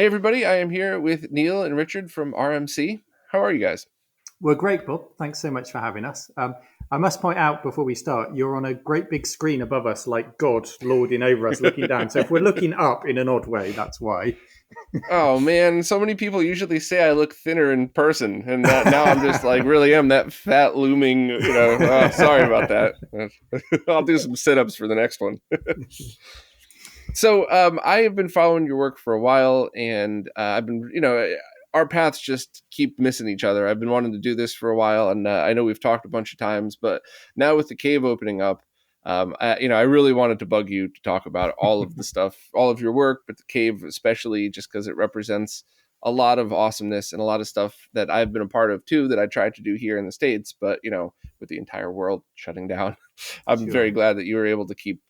Hey everybody, I am here with Neil and Richard from RMC. How are you guys? Well, great, Bob. Thanks so much for having us. I must point out before we start, you're on a great big screen above us, like God lording over us, looking down. So if we're looking up in an odd way, that's why. Oh man, so many people usually say I look thinner in person, and now I'm just like really am that fat looming, sorry about that. I'll do some sit-ups for the next one. So I have been following your work for a while, and I've been, our paths just keep missing each other. I've been wanting to do this for a while, and I know we've talked a bunch of times, but now with the cave opening up, I really wanted to bug you to talk about all of the stuff, all of your work, but the cave especially, just because it represents a lot of awesomeness and a lot of stuff that I've been a part of too, that I tried to do here in the States, but with the entire world shutting down, I'm very Sure. glad that you were able to keep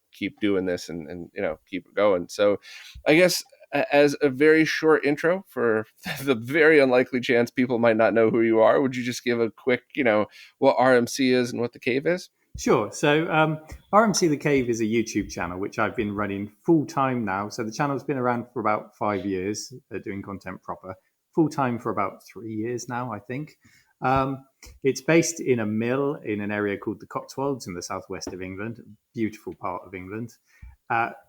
doing this and keep it going. So I guess as a very short intro for the very unlikely chance people might not know who you are, would you just give a quick, what RMC is and what the cave is? Sure. So RMC The Cave is a YouTube channel, which I've been running full time now. So the channel's been around for about 5 years, doing content proper, full time for about 3 years now, I think. It's based in a mill in an area called the Cotswolds in the southwest of England, a beautiful part of England.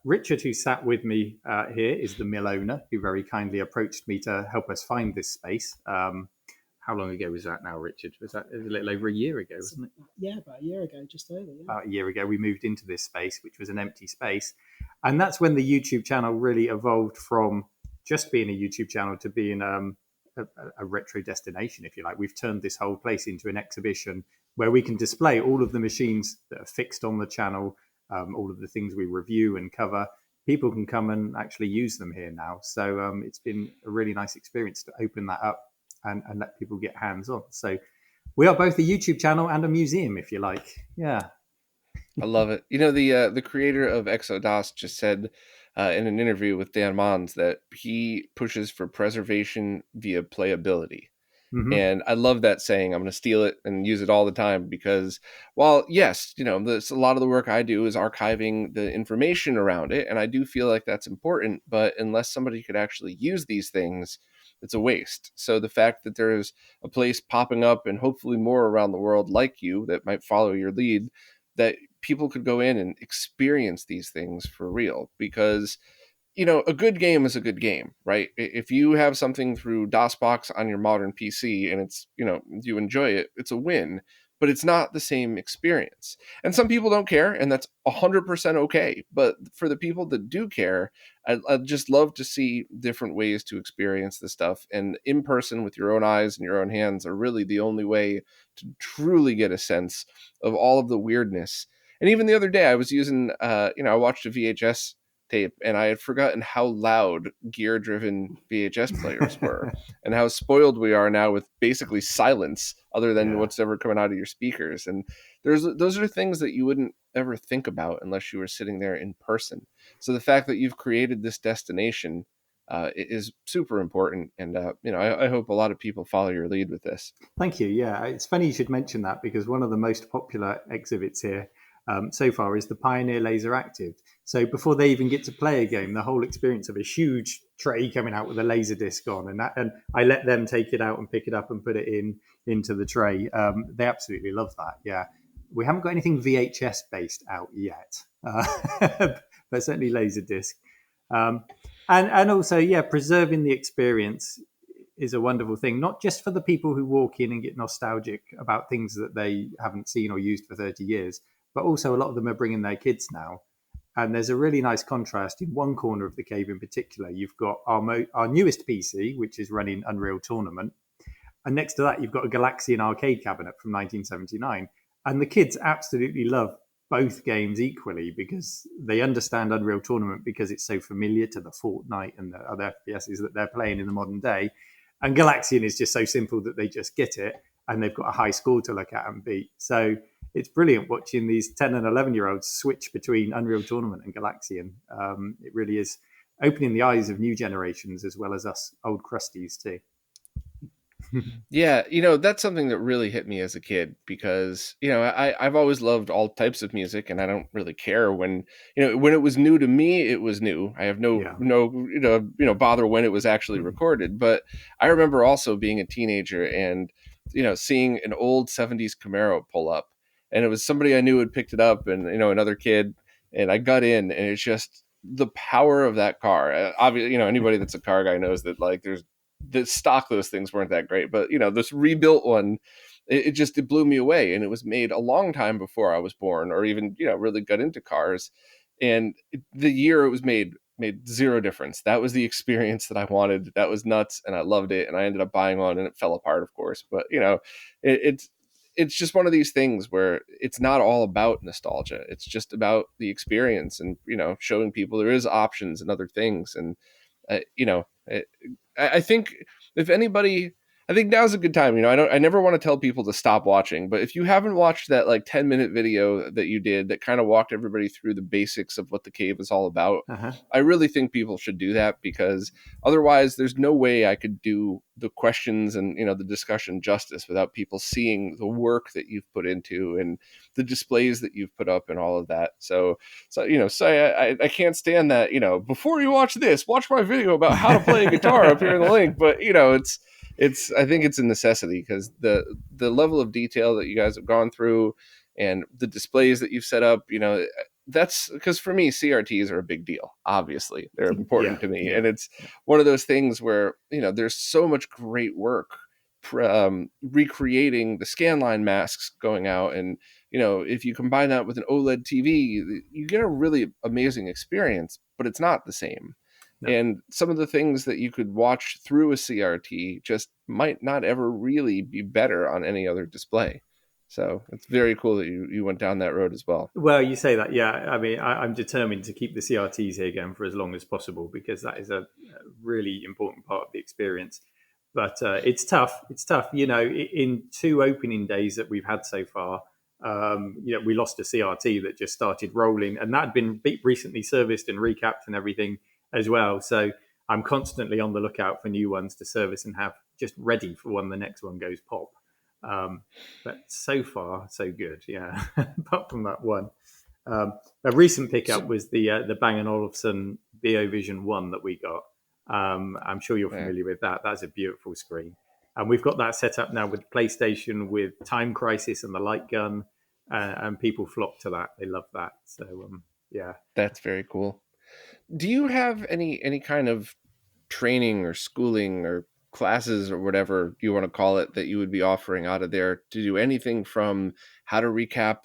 Richard, who sat with me here, is the mill owner, who very kindly approached me to help us find this space. How long ago was that now, Richard? Was that a little over a year ago, wasn't it? Yeah, about a year ago, just over. Yeah. About a year ago, we moved into this space, which was an empty space. And that's when the YouTube channel really evolved from just being a YouTube channel to being a retro destination, if you like. We've turned this whole place into an exhibition where we can display all of the machines that are fixed on the channel, all of the things we review and cover. People can come and actually use them here now. So it's been a really nice experience to open that up and let people get hands on. So we are both a YouTube channel and a museum, if you like. Yeah. I love it. The creator of Exodus just said in an interview with Dan Mons that he pushes for preservation via playability. Mm-hmm. And I love that saying. I'm going to steal it and use it all the time because, while yes, a lot of the work I do is archiving the information around it, and I do feel like that's important. But unless somebody could actually use these things, it's a waste. So the fact that there's a place popping up, and hopefully more around the world like you that might follow your lead, that people could go in and experience these things for real, because a good game is a good game, right? If you have something through DOSBox on your modern PC and it's, you enjoy it, it's a win, but it's not the same experience. And some people don't care, and that's 100% okay. But for the people that do care, I'd just love to see different ways to experience this stuff. And in person with your own eyes and your own hands are really the only way to truly get a sense of all of the weirdness. And even the other day, I was using, I watched a VHS tape, and I had forgotten how loud gear-driven VHS players were, and how spoiled we are now with basically silence, other than Yeah. what's ever coming out of your speakers. And those are things that you wouldn't ever think about unless you were sitting there in person. So the fact that you've created this destination is super important, and I hope a lot of people follow your lead with this. Thank you. Yeah, it's funny you should mention that because one of the most popular exhibits here so far is the Pioneer Laser Active. So before they even get to play a game, the whole experience of a huge tray coming out with a laser disc on, and I let them take it out and pick it up and put it into the tray. They absolutely love that. Yeah, we haven't got anything VHS based out yet, but certainly laser disc. Um, and also, yeah, preserving the experience is a wonderful thing, not just for the people who walk in and get nostalgic about things that they haven't seen or used for 30 years, but also a lot of them are bringing their kids now. And there's a really nice contrast in one corner of the cave in particular. You've got our newest PC, which is running Unreal Tournament. And next to that, you've got a Galaxian arcade cabinet from 1979. And the kids absolutely love both games equally because they understand Unreal Tournament because it's so familiar to the Fortnite and the other FPSs that they're playing in the modern day. And Galaxian is just so simple that they just get it and they've got a high score to look at and beat. So it's brilliant watching these 10 and 11-year-olds switch between Unreal Tournament and Galaxian. It really is opening the eyes of new generations as well as us old crusties too. Yeah, that's something that really hit me as a kid because, I've always loved all types of music and I don't really care when, when it was new to me, it was new. I have Yeah. bother when it was actually recorded. But I remember also being a teenager and, seeing an old 70s Camaro pull up and it was somebody I knew had picked it up and, another kid, and I got in and it's just the power of that car. Obviously, anybody that's a car guy knows that like there's the stock, those things weren't that great, but this rebuilt one, it blew me away, and it was made a long time before I was born or even really got into cars. And the year it was made zero difference. That was the experience that I wanted. That was nuts, and I loved it, and I ended up buying one and it fell apart, of course. But it's just one of these things where it's not all about nostalgia. It's just about the experience and showing people there is options and other things. And I think if anybody, I think now's a good time. I never want to tell people to stop watching, but if you haven't watched that like 10-minute video that you did that kind of walked everybody through the basics of what the cave is all about, I really think people should do that, because otherwise there's no way I could do the questions and the discussion justice without people seeing the work that you've put into and the displays that you've put up and all of that. So I can't stand that, before you watch this, watch my video about how to play a guitar up here in the link. But it's I think it's a necessity, because the level of detail that you guys have gone through and the displays that you've set up, that's because for me CRTs are a big deal. Obviously they're important to me, and it's one of those things where there's so much great work recreating the scanline masks going out, and if you combine that with an OLED TV, you get a really amazing experience, but it's not the same. No. And some of the things that you could watch through a CRT just might not ever really be better on any other display. So it's very cool that you went down that road as well. Well, you say that, yeah. I mean, I'm determined to keep the CRTs here going for as long as possible, because that is a really important part of the experience. But it's tough. It's tough. In 2 opening days that we've had so far, we lost a CRT that just started rolling, and that had been recently serviced and recapped and everything as well. So I'm constantly on the lookout for new ones to service and have just ready for when the next one goes pop. But so far, so good. Yeah. Apart from that one, a recent pickup was the Bang & Olufsen BO Vision 1 that we got. I'm sure you're familiar with that. That's a beautiful screen. And we've got that set up now with PlayStation, with Time Crisis and the light gun, and people flock to that. They love that. So, yeah. That's very cool. Do you have any kind of training or schooling or classes or whatever you want to call it that you would be offering out of there to do anything from how to recap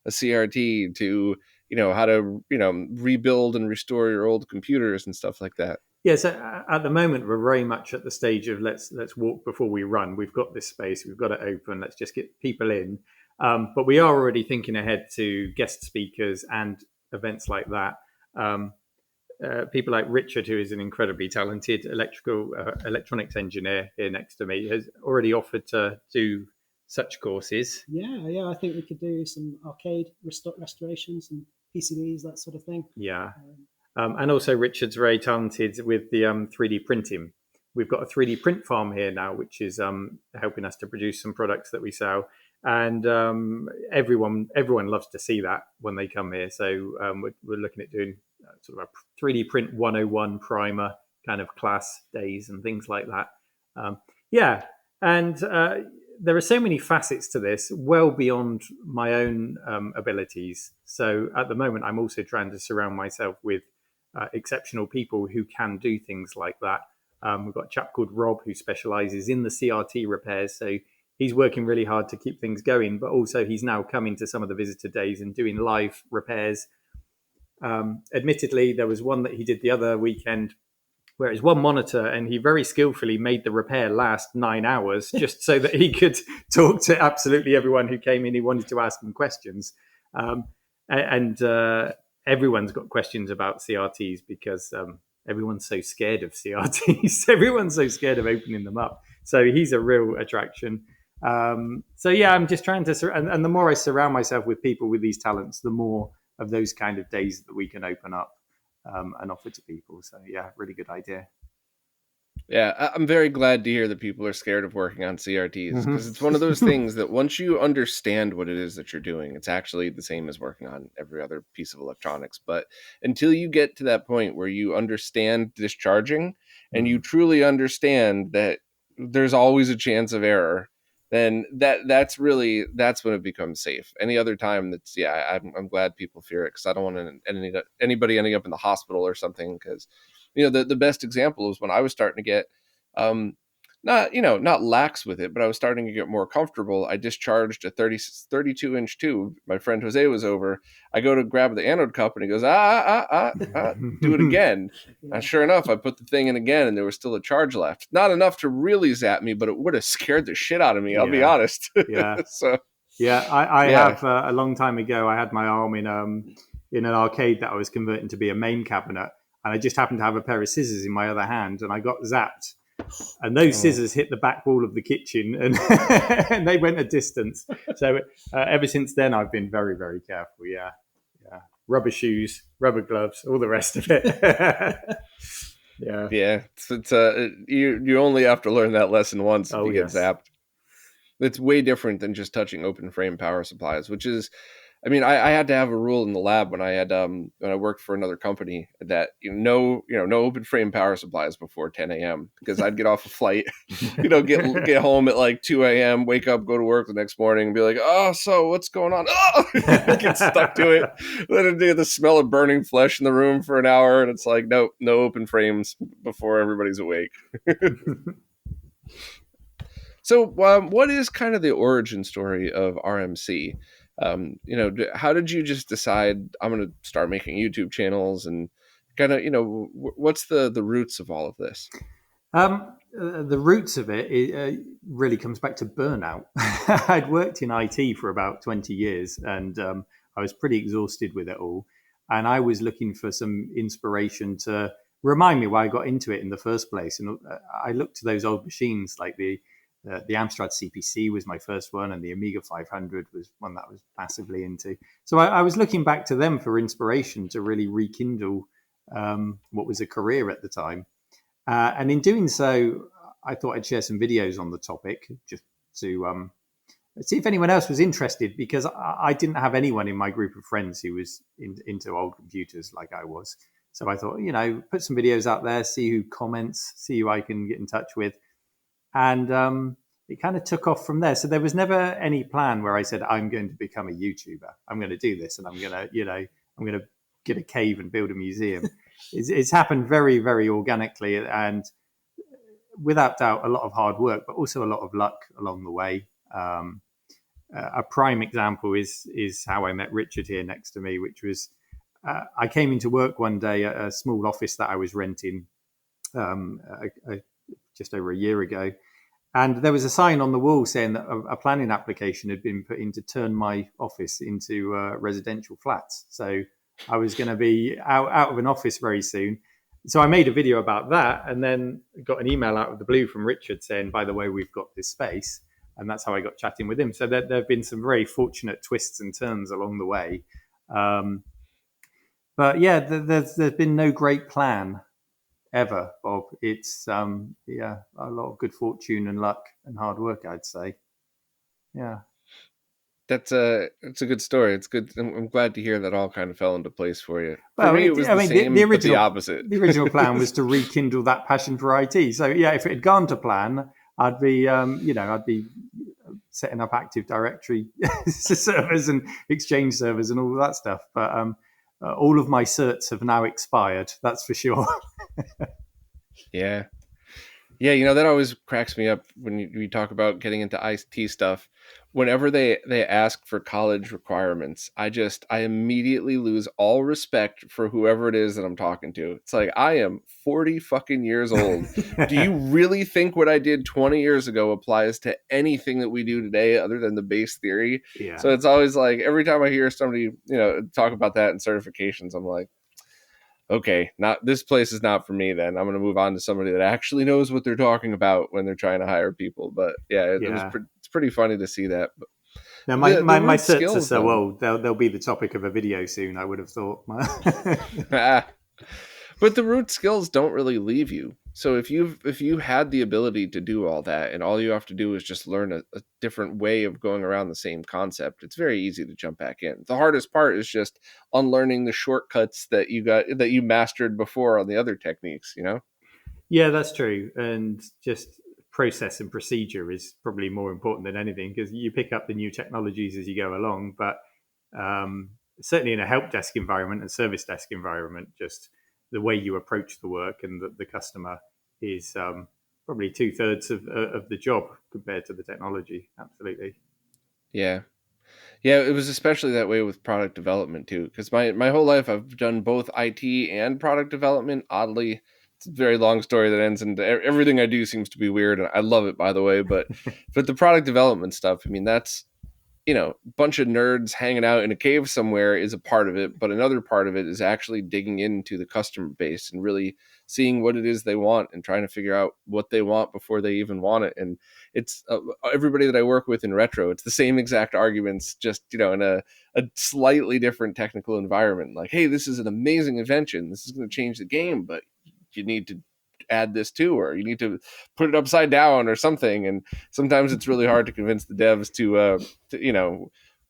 a CRT to, how to, rebuild and restore your old computers and stuff like that? Yeah, so at the moment, we're very much at the stage of let's walk before we run. We've got this space, we've got it open, let's just get people in. But we are already thinking ahead to guest speakers and events like that. People like Richard, who is an incredibly talented electronics engineer here next to me, has already offered to do such courses. Yeah, I think we could do some arcade restorations and PCBs, that sort of thing. Yeah. And also Richard's very talented with the 3D printing. We've got a 3D print farm here now, which is helping us to produce some products that we sell. And everyone loves to see that when they come here. So we're looking at doing sort of a 3D print 101 primer kind of class days and things like that. And there are so many facets to this, well beyond my own abilities. So at the moment, I'm also trying to surround myself with exceptional people who can do things like that. We've got a chap called Rob who specializes in the CRT repairs. So he's working really hard to keep things going, but also he's now coming to some of the visitor days and doing live repairs. Admittedly, there was one that he did the other weekend where it's one monitor, and he very skillfully made the repair last 9 hours just so that he could talk to absolutely everyone who came in. He wanted to ask them questions. Everyone's got questions about CRTs because everyone's so scared of CRTs. Everyone's so scared of opening them up. So he's a real attraction. I'm just trying to, and the more I surround myself with people with these talents, the more of those kind of days that we can open up and offer to people. So yeah, really good idea. Yeah, I'm very glad to hear that people are scared of working on CRTs, because it's one of those Mm-hmm. things that once you understand what it is that you're doing, it's actually the same as working on every other piece of electronics. But until you get to that point where you understand discharging and you truly understand that there's always a chance of error, then that's when it becomes safe. Any other time, that's I'm glad people fear it, because I don't want anybody ending up in the hospital or something, because the best example is when I was starting to get not lax with it, but I was starting to get more comfortable. I discharged a 32-inch tube. My friend Jose was over. I go to grab the anode cup, and he goes, do it again. Yeah. And sure enough, I put the thing in again, and there was still a charge left. Not enough to really zap me, but it would have scared the shit out of me, I'll be honest. Yeah. So I have a long time ago. I had my arm in an arcade that I was converting to be a main cabinet, and I just happened to have a pair of scissors in my other hand, and I got zapped. And those scissors hit the back wall of the kitchen, and, and they went a distance. So ever since then, I've been very, very careful. Yeah. Rubber shoes, rubber gloves, all the rest of it. Yeah. It's you only have to learn that lesson once if you get zapped. It's way different than just touching open frame power supplies, which is, I had to have a rule in the lab when I worked for another company that no open frame power supplies before 10 a.m. because I'd get off a flight, get home at like 2 a.m., wake up, go to work the next morning, and be like, oh, so what's going on? Oh, get stuck to it. Then I'd get the smell of burning flesh in the room for an hour, and it's like, nope, no open frames before everybody's awake. So, what is kind of the origin story of RMC? How did you just decide I'm going to start making YouTube channels, and kind of, what's the roots of all of this? The roots of it really comes back to burnout. I'd worked in IT for about 20 years, and I was pretty exhausted with it all. And I was looking for some inspiration to remind me why I got into it in the first place. And I looked to those old machines, like the Amstrad CPC was my first one, and the Amiga 500 was one that I was massively into. So I was looking back to them for inspiration to really rekindle what was a career at the time. And in doing so, I thought I'd share some videos on the topic just to see if anyone else was interested, because I didn't have anyone in my group of friends who was into old computers like I was. So I thought, put some videos out there, see who comments, see who I can get in touch with. And it kind of took off from there. So there was never any plan where I said, I'm going to become a YouTuber. I'm going to do this, and I'm going to get a cave and build a museum. It's happened very, very organically, and without doubt, a lot of hard work, but also a lot of luck along the way. A prime example is how I met Richard here next to me, which was I came into work one day at a small office that I was renting just over a year ago. And there was a sign on the wall saying that a planning application had been put in to turn my office into residential flats. So I was going to be out of an office very soon. So I made a video about that, and then got an email out of the blue from Richard saying, by the way, we've got this space. And that's how I got chatting with him. So there have been some very fortunate twists and turns along the way. But yeah, there's been no great plan ever, Bob. It's a lot of good fortune and luck and hard work, I'd say. Yeah. It's a good story. It's good. I'm glad to hear that all kind of fell into place for you. Well, for me, it was the original opposite. The original plan was to rekindle that passion for IT. So yeah, if it had gone to plan, I'd be setting up Active Directory servers and Exchange servers and all that stuff. But all of my certs have now expired. That's for sure. Yeah. That always cracks me up when you talk about getting into IT stuff. Whenever they ask for college requirements, I immediately lose all respect for whoever it is that I'm talking to. It's like, I am 40 fucking years old. Do you really think what I did 20 years ago applies to anything that we do today other than the base theory? Yeah. So it's always like, every time I hear somebody, talk about that in certifications, I'm like, okay, this place is not for me. Then I'm going to move on to somebody that actually knows what they're talking about when they're trying to hire people. But yeah, it's pretty funny to see that. But now my certs are so old; they'll be the topic of a video soon. I would have thought. But the root skills don't really leave you. So if you had the ability to do all that, and all you have to do is just learn a different way of going around the same concept, it's very easy to jump back in. The hardest part is just unlearning the shortcuts that you mastered before on the other techniques, you know? Yeah, that's true. And just process and procedure is probably more important than anything, because you pick up the new technologies as you go along. But certainly in a help desk environment and service desk environment, just the way you approach the work and the customer is probably 2/3 of the job compared to the technology. Absolutely. Yeah. Yeah, it was especially that way with product development too, because my whole life I've done both IT and product development. Oddly, it's a very long story that ends, and everything I do seems to be weird, and I love it, by the way. But the product development stuff, I mean, that's, a bunch of nerds hanging out in a cave somewhere is a part of it, but another part of it is actually digging into the customer base and really seeing what it is they want and trying to figure out what they want before they even want it. And it's everybody that I work with in retro, it's the same exact arguments, just, in a slightly different technical environment. Like, hey, this is an amazing invention. This is going to change the game, but you need to add this too, or you need to put it upside down or something. And sometimes it's really hard to convince the devs to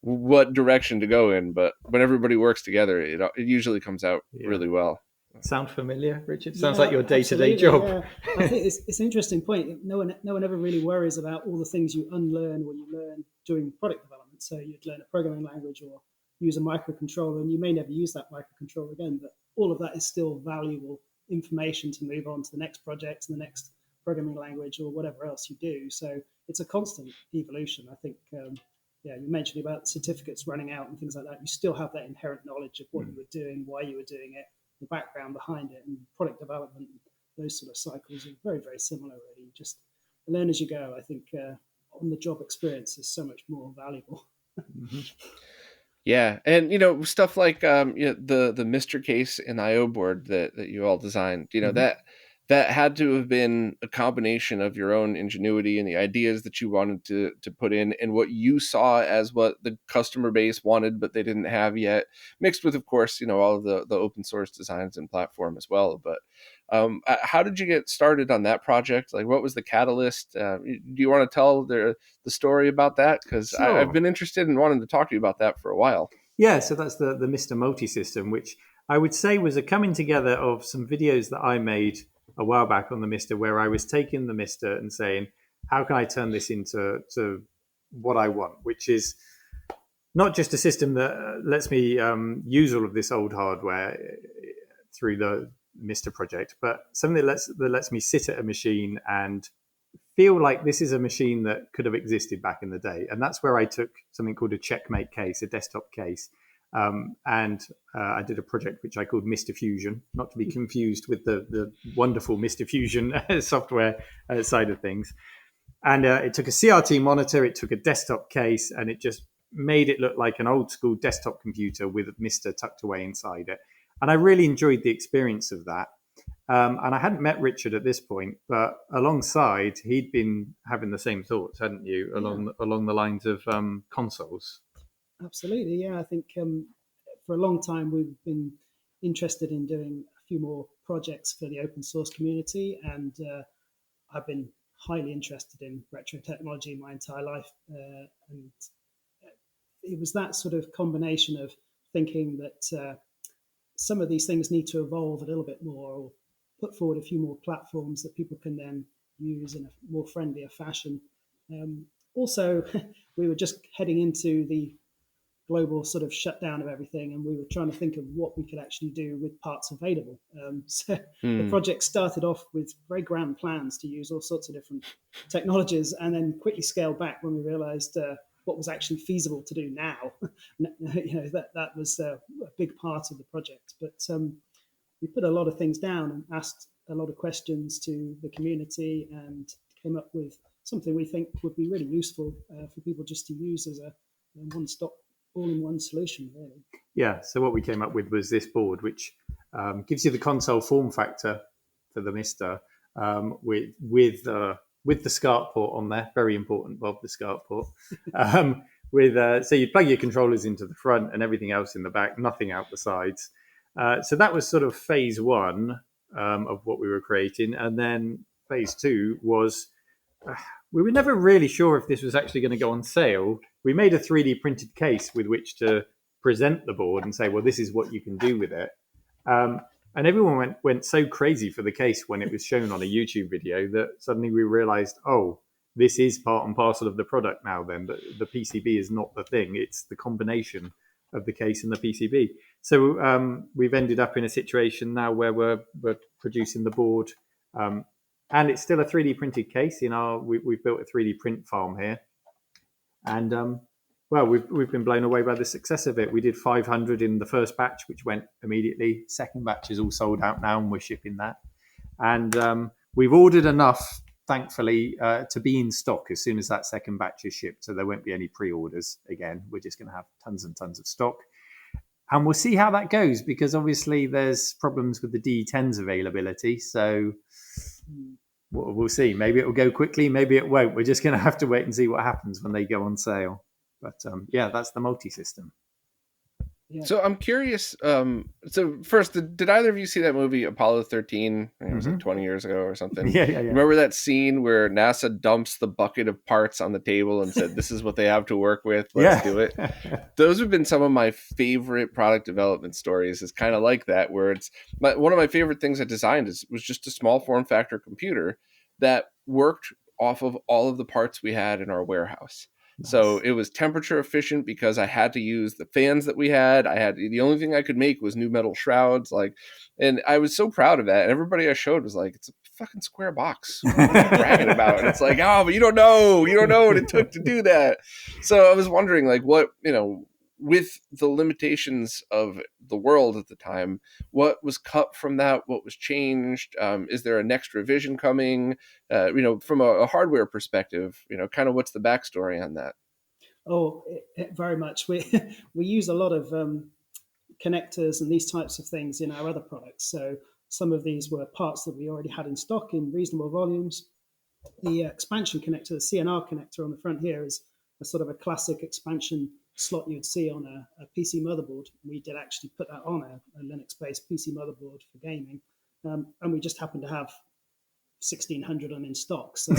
what direction to go in, but when everybody works together, it usually comes out really well. Sound familiar, Richard? Sounds like your day-to-day absolutely, job. Yeah. I think it's an interesting point. No one ever really worries about all the things you unlearn when you learn doing product development. So you'd learn a programming language or use a microcontroller, and you may never use that microcontroller again, but all of that is still valuable information to move on to the next project and the next programming language or whatever else you do. So it's a constant evolution. I think, you mentioned about certificates running out and things like that. You still have that inherent knowledge of what you were doing, why you were doing it, the background behind it, and product development. Those sort of cycles are very, very similar, really. Just learn as you go. I think on-the-job experience is so much more valuable. Mm-hmm. Yeah, and stuff like the MiSTer case and IO board that you all designed. That had to have been a combination of your own ingenuity and the ideas that you wanted to put in, and what you saw as what the customer base wanted but they didn't have yet, mixed with, of course, all of the open source designs and platform as well. But how did you get started on that project? Like, what was the catalyst? Do you want to tell the story about that? Because Sure. I've been interested in wanting to talk to you about that for a while. Yeah, so that's the MiSTer Multisystem, which I would say was a coming together of some videos that I made a while back on the MiSTer, where I was taking the MiSTer and saying, how can I turn this into what I want, which is not just a system that lets me use all of this old hardware through the MiSTer project, but something that lets me sit at a machine and feel like this is a machine that could have existed back in the day. And that's where I took something called a checkmate case, a desktop case. And I did a project which I called MiSTer Fusion, not to be confused with the wonderful MiSTer Fusion software side of things. And it took a CRT monitor, it took a desktop case, and it just made it look like an old school desktop computer with MiSTer tucked away inside it. And I really enjoyed the experience of that. And I hadn't met Richard at this point, but alongside, he'd been having the same thoughts, hadn't you, along the lines of consoles? Absolutely, yeah. I think for a long time we've been interested in doing a few more projects for the open source community, and I've been highly interested in retro technology my entire life. And it was that sort of combination of thinking that some of these things need to evolve a little bit more, or put forward a few more platforms that people can then use in a more friendlier fashion. Also, we were just heading into the global sort of shutdown of everything, and we were trying to think of what we could actually do with parts available. So the project started off with very grand plans to use all sorts of different technologies, and then quickly scaled back when we realized what was actually feasible to do now. That was a big part of the project. But we put a lot of things down and asked a lot of questions to the community, and came up with something we think would be really useful for people just to use as a one-stop, all-in-one solution, really. Yeah, so what we came up with was this board, which gives you the console form factor for the MiSTer, with the SCART port on there. Very important, Bob, the SCART port. So you plug your controllers into the front and everything else in the back, nothing out the sides. So that was sort of phase one. of what we were creating. And then phase 2 was, we were never really sure if this was actually going to go on sale. We made a 3D printed case with which to present the board and say, well, this is what you can do with it. And everyone went so crazy for the case when it was shown on a YouTube video that suddenly we realized, oh, this is part and parcel of the product now then. The PCB is not the thing, it's the combination of the case and the PCB. So we've ended up in a situation now where we're producing the board, and it's still a 3D printed case. We've built a 3D print farm here, and well, we've been blown away by the success of it. We did 500 in the first batch, which went immediately. Second batch is all sold out now, and we're shipping that. And we've ordered enough, thankfully, to be in stock as soon as that second batch is shipped. So there won't be any pre-orders again. We're just going to have tons and tons of stock. And we'll see how that goes, because obviously there's problems with the D10's availability. So we'll see. Maybe it will go quickly. Maybe it won't. We're just going to have to wait and see what happens when they go on sale. But yeah, that's the multi-system. Yeah. So I'm curious. So first, did either of you see that movie Apollo 13? It was like 20 years ago or something. Yeah. Remember that scene where NASA dumps the bucket of parts on the table and said, "This is what they have to work with. Let's do it." Those have been some of my favorite product development stories. Is kind of like that, where it's one of my favorite things I designed was just a small form factor computer that worked off of all of the parts we had in our warehouse. Nice. So it was temperature efficient because I had to use the fans that we had. The only thing I could make was new metal shrouds, and I was so proud of that. And everybody I showed was like, "It's a fucking square box. What are you bragging about?" And it's like, "Oh, but you don't know what it took to do that." So I was wondering, what, with the limitations of the world at the time, what was cut from that? What was changed? Is there a next revision coming? From a hardware perspective, kind of what's the backstory on that? Oh, very much. We use a lot of connectors and these types of things in our other products. So some of these were parts that we already had in stock in reasonable volumes. The expansion connector, the CNR connector on the front here, is a sort of a classic expansion slot you'd see on a PC motherboard. We did actually put that on a Linux-based PC motherboard for gaming, and we just happened to have 1,600 of them in stock. So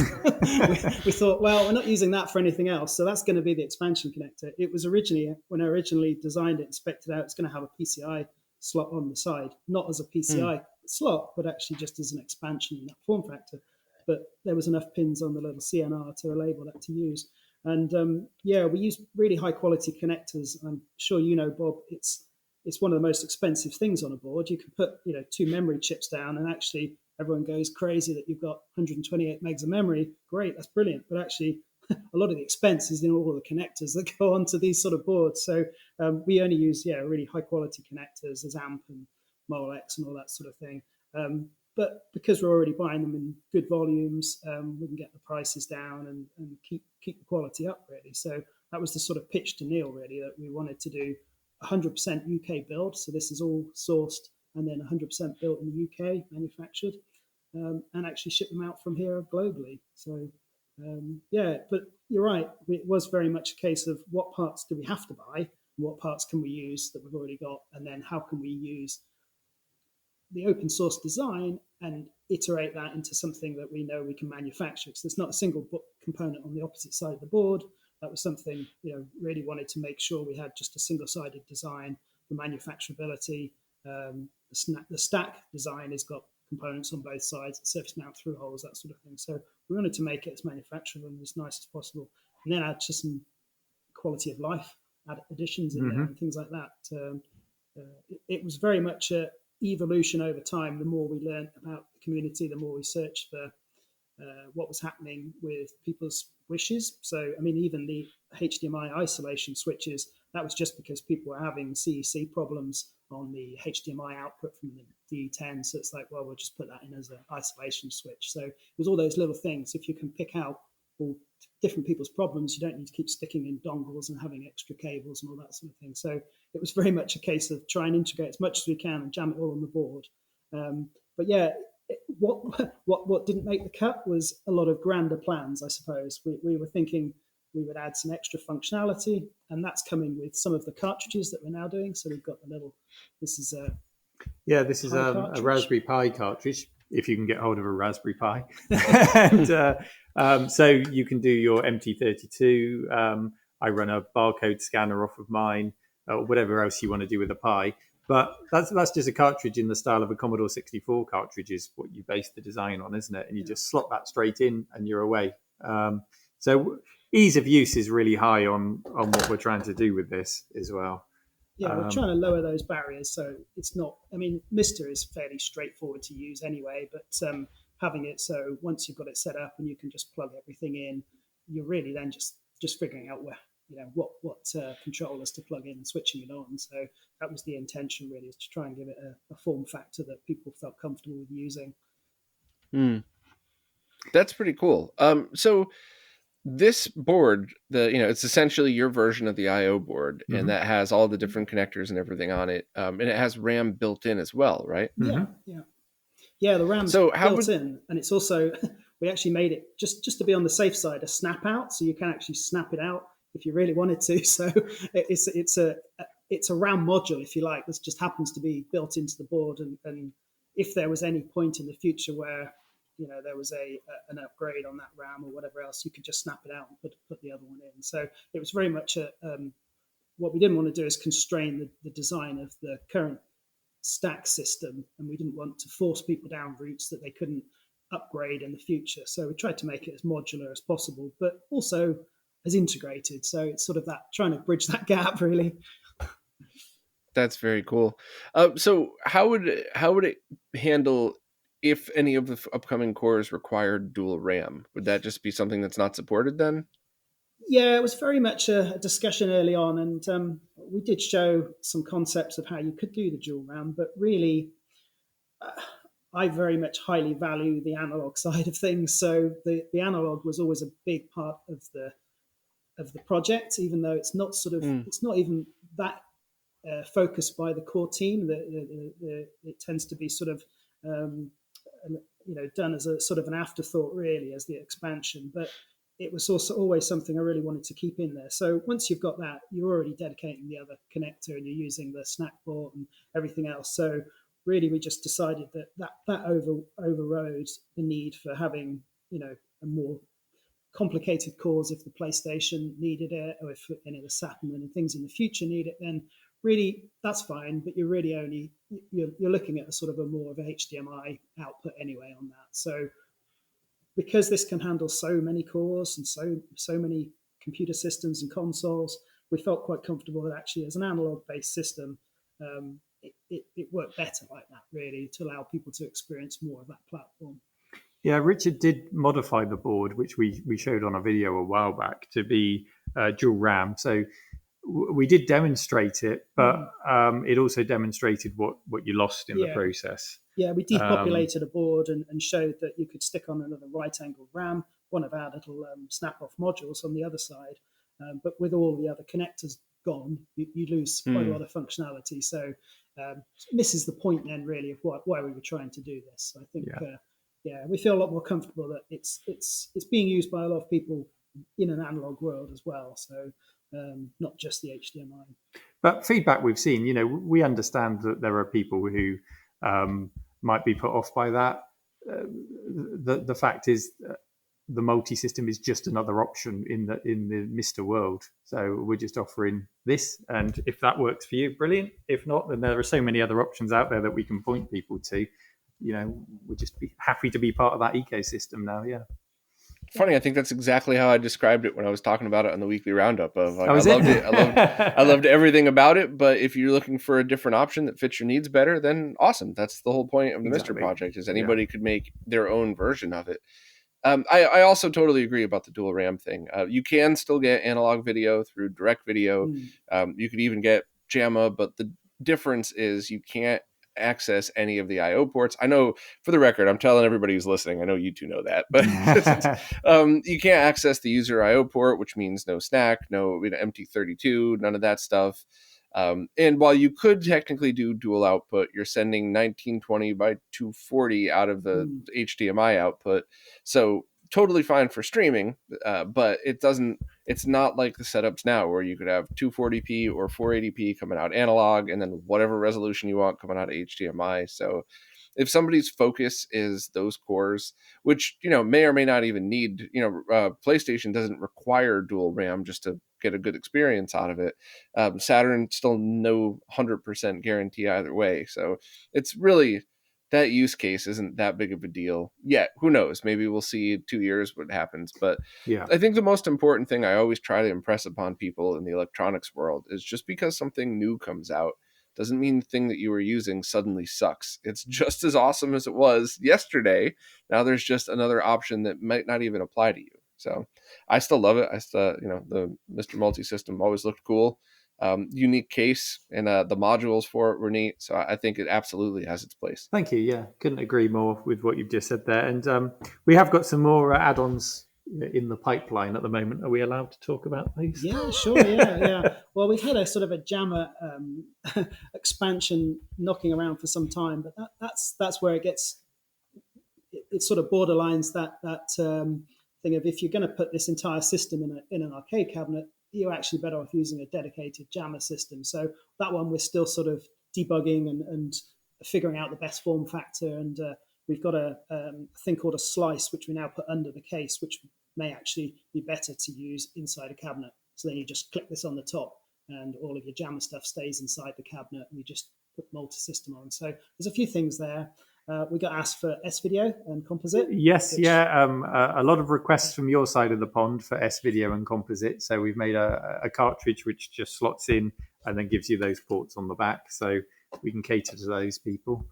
we thought, well, we're not using that for anything else, so that's going to be the expansion connector. It was when I originally designed it and spec'd it out, it's going to have a PCI slot on the side, not as a PCI slot, but actually just as an expansion in that form factor. But there was enough pins on the little CNR to enable that to use. And we use really high quality connectors. I'm sure Bob, it's one of the most expensive things on a board. You can put 2 memory chips down, and actually everyone goes crazy that you've got 128 megs of memory. Great, that's brilliant. But actually, a lot of the expense is in all of the connectors that go onto these sort of boards. So we only use really high quality connectors as AMP and Molex and all that sort of thing. But because we're already buying them in good volumes, we can get the prices down and keep the quality up, really. So that was the sort of pitch to Neil, really, that we wanted to do 100% UK build. So this is all sourced and then 100% built in the UK, manufactured, and actually ship them out from here globally. So, but you're right. It was very much a case of what parts do we have to buy, and what parts can we use that we've already got, and then how can we use the open source design and iterate that into something that we know we can manufacture. So there's not a single component on the opposite side of the board. That was something, really wanted to make sure we had just a single-sided design for manufacturability. The stack design has got components on both sides, surface mount through holes, that sort of thing. So we wanted to make it as manufacturable and as nice as possible, and then add just some quality of life additions in there and things like that. It was very much a evolution over time. The more we learned about the community, the more we searched for what was happening with people's wishes. So, I mean, even the HDMI isolation switches, that was just because people were having CEC problems on the HDMI output from the D10. So it's like, well, we'll just put that in as an isolation switch. So it was all those little things. If you can pick out all different people's problems, you don't need to keep sticking in dongles and having extra cables and all that sort of thing. So it was very much a case of try and integrate as much as we can and jam it all on the board. But yeah, what didn't make the cut was a lot of grander plans, I suppose. We were thinking we would add some extra functionality, and that's coming with some of the cartridges that we're now doing. So we've got this is Yeah, this is Pi a cartridge. Raspberry Pi cartridge, if you can get hold of a Raspberry Pi. And so you can do your MT32. I run a barcode scanner off of mine, or whatever else you want to do with a Pi. But that's just a cartridge in the style of a Commodore 64 cartridge is what you base the design on, isn't it? And you just slot that straight in and you're away. So ease of use is really high on what we're trying to do with this as well. Yeah, we're trying to lower those barriers, so it's not. I mean, MiSTer is fairly straightforward to use anyway, but having it so once you've got it set up and you can just plug everything in, you're really then just figuring out where what controllers to plug in and switching it on. So that was the intention, really, is to try and give it a form factor that people felt comfortable with using. That's pretty cool. So this board, it's essentially your version of the I/O board, and that has all the different connectors and everything on it, and it has RAM built in as well, right? Yeah. The RAM's built in, and it's also we actually made it just to be on the safe side a snap out, so you can actually snap it out if you really wanted to. So it's a RAM module, if you like, that just happens to be built into the board, and if there was any point in the future where there was an upgrade on that RAM or whatever else, you could just snap it out and put the other one in. So it was very much what we didn't want to do is constrain the design of the current stack system, and we didn't want to force people down routes that they couldn't upgrade in the future. So we tried to make it as modular as possible, but also as integrated. So it's sort of that trying to bridge that gap, really. That's very cool. So how would it handle if any of the upcoming cores required dual RAM? Would that just be something that's not supported then? Yeah, it was very much a discussion early on, and we did show some concepts of how you could do the dual RAM, but really, I very much highly value the analog side of things. So the analog was always a big part of the project, even though it's not it's not even that focused by the core team. It tends to be sort of done as a sort of an afterthought, really, as the expansion. But it was also always something I really wanted to keep in there. So once you've got that, you're already dedicating the other connector and you're using the snack port and everything else. So really, we just decided that overrode the need for having a more complicated cores if the PlayStation needed it, or if any of the Saturn and things in the future need it. Then really that's fine, but you're really only you're looking at a sort of a more of a HDMI output anyway on that. So because this can handle so many cores and so many computer systems and consoles, we felt quite comfortable that actually as an analog based system, it worked better like that, really, to allow people to experience more of that platform. Yeah, Richard did modify the board, which we showed on a video a while back, to be dual RAM. So we did demonstrate it, but it also demonstrated what you lost in the process. Yeah, we depopulated a board and showed that you could stick on another right-angled RAM, one of our little snap-off modules on the other side. But with all the other connectors gone, you lose quite a lot of functionality. So misses the point then, really, of why we were trying to do this. I think, we feel a lot more comfortable that it's being used by a lot of people in an analog world as well. So not just the HDMI. But feedback we've seen, we understand that there are people who might be put off by that. The fact is, the multi-system is just another option in the MiSTer world. So we're just offering this, and if that works for you, brilliant. If not, then there are so many other options out there that we can point people to. We'd just be happy to be part of that ecosystem now. Yeah. Funny, I think that's exactly how I described it when I was talking about it on the weekly roundup. Of like, I loved it. I loved everything about it. But if you're looking for a different option that fits your needs better, then awesome. That's the whole point of the MiSTer project. Is anybody could make their own version of it. I also totally agree about the dual RAM thing. You can still get analog video through direct video. You could even get JAMA, but the difference is you can't access any of the I/O ports. I know, for the record, I'm telling everybody who's listening, I know you two know that, but you can't access the user I/O port, which means no snack, no MT32, none of that stuff. And while you could technically do dual output, you're sending 1920 by 240 out of the HDMI output. So totally fine for streaming, but it's not like the setups now where you could have 240p or 480p coming out analog and then whatever resolution you want coming out of HDMI. So if somebody's focus is those cores, which, may or may not even need, PlayStation doesn't require dual RAM just to get a good experience out of it. Saturn still no 100% guarantee either way. So it's really, that use case isn't that big of a deal yet. Who knows? Maybe we'll see in 2 years what happens. But Yeah. I think the most important thing I always try to impress upon people in the electronics world is just because something new comes out doesn't mean the thing that you were using suddenly sucks. It's just as awesome as it was yesterday. Now there's just another option that might not even apply to you. So I still love it. I still, the MiSTer Multisystem always looked cool. Unique case, and the modules for it were neat. So I think it absolutely has its place. Thank you. Yeah, couldn't agree more with what you've just said there. And we have got some more add-ons in the pipeline at the moment. Are we allowed to talk about these? Yeah, sure. Yeah. Well, we've had a sort of a jammer expansion knocking around for some time, but that's where it sort of borderlines that thing of, if you're going to put this entire system in an arcade cabinet, you're actually better off using a dedicated jammer system. So that one we're still sort of debugging and figuring out the best form factor. And we've got a thing called a slice, which we now put under the case, which may actually be better to use inside a cabinet. So then you just click this on the top and all of your jammer stuff stays inside the cabinet, and you just put multi-system on. So there's a few things there. We got asked for S-Video and Composite. Yes, a lot of requests from your side of the pond for S-Video and Composite. So we've made a cartridge which just slots in and then gives you those ports on the back. So we can cater to those people.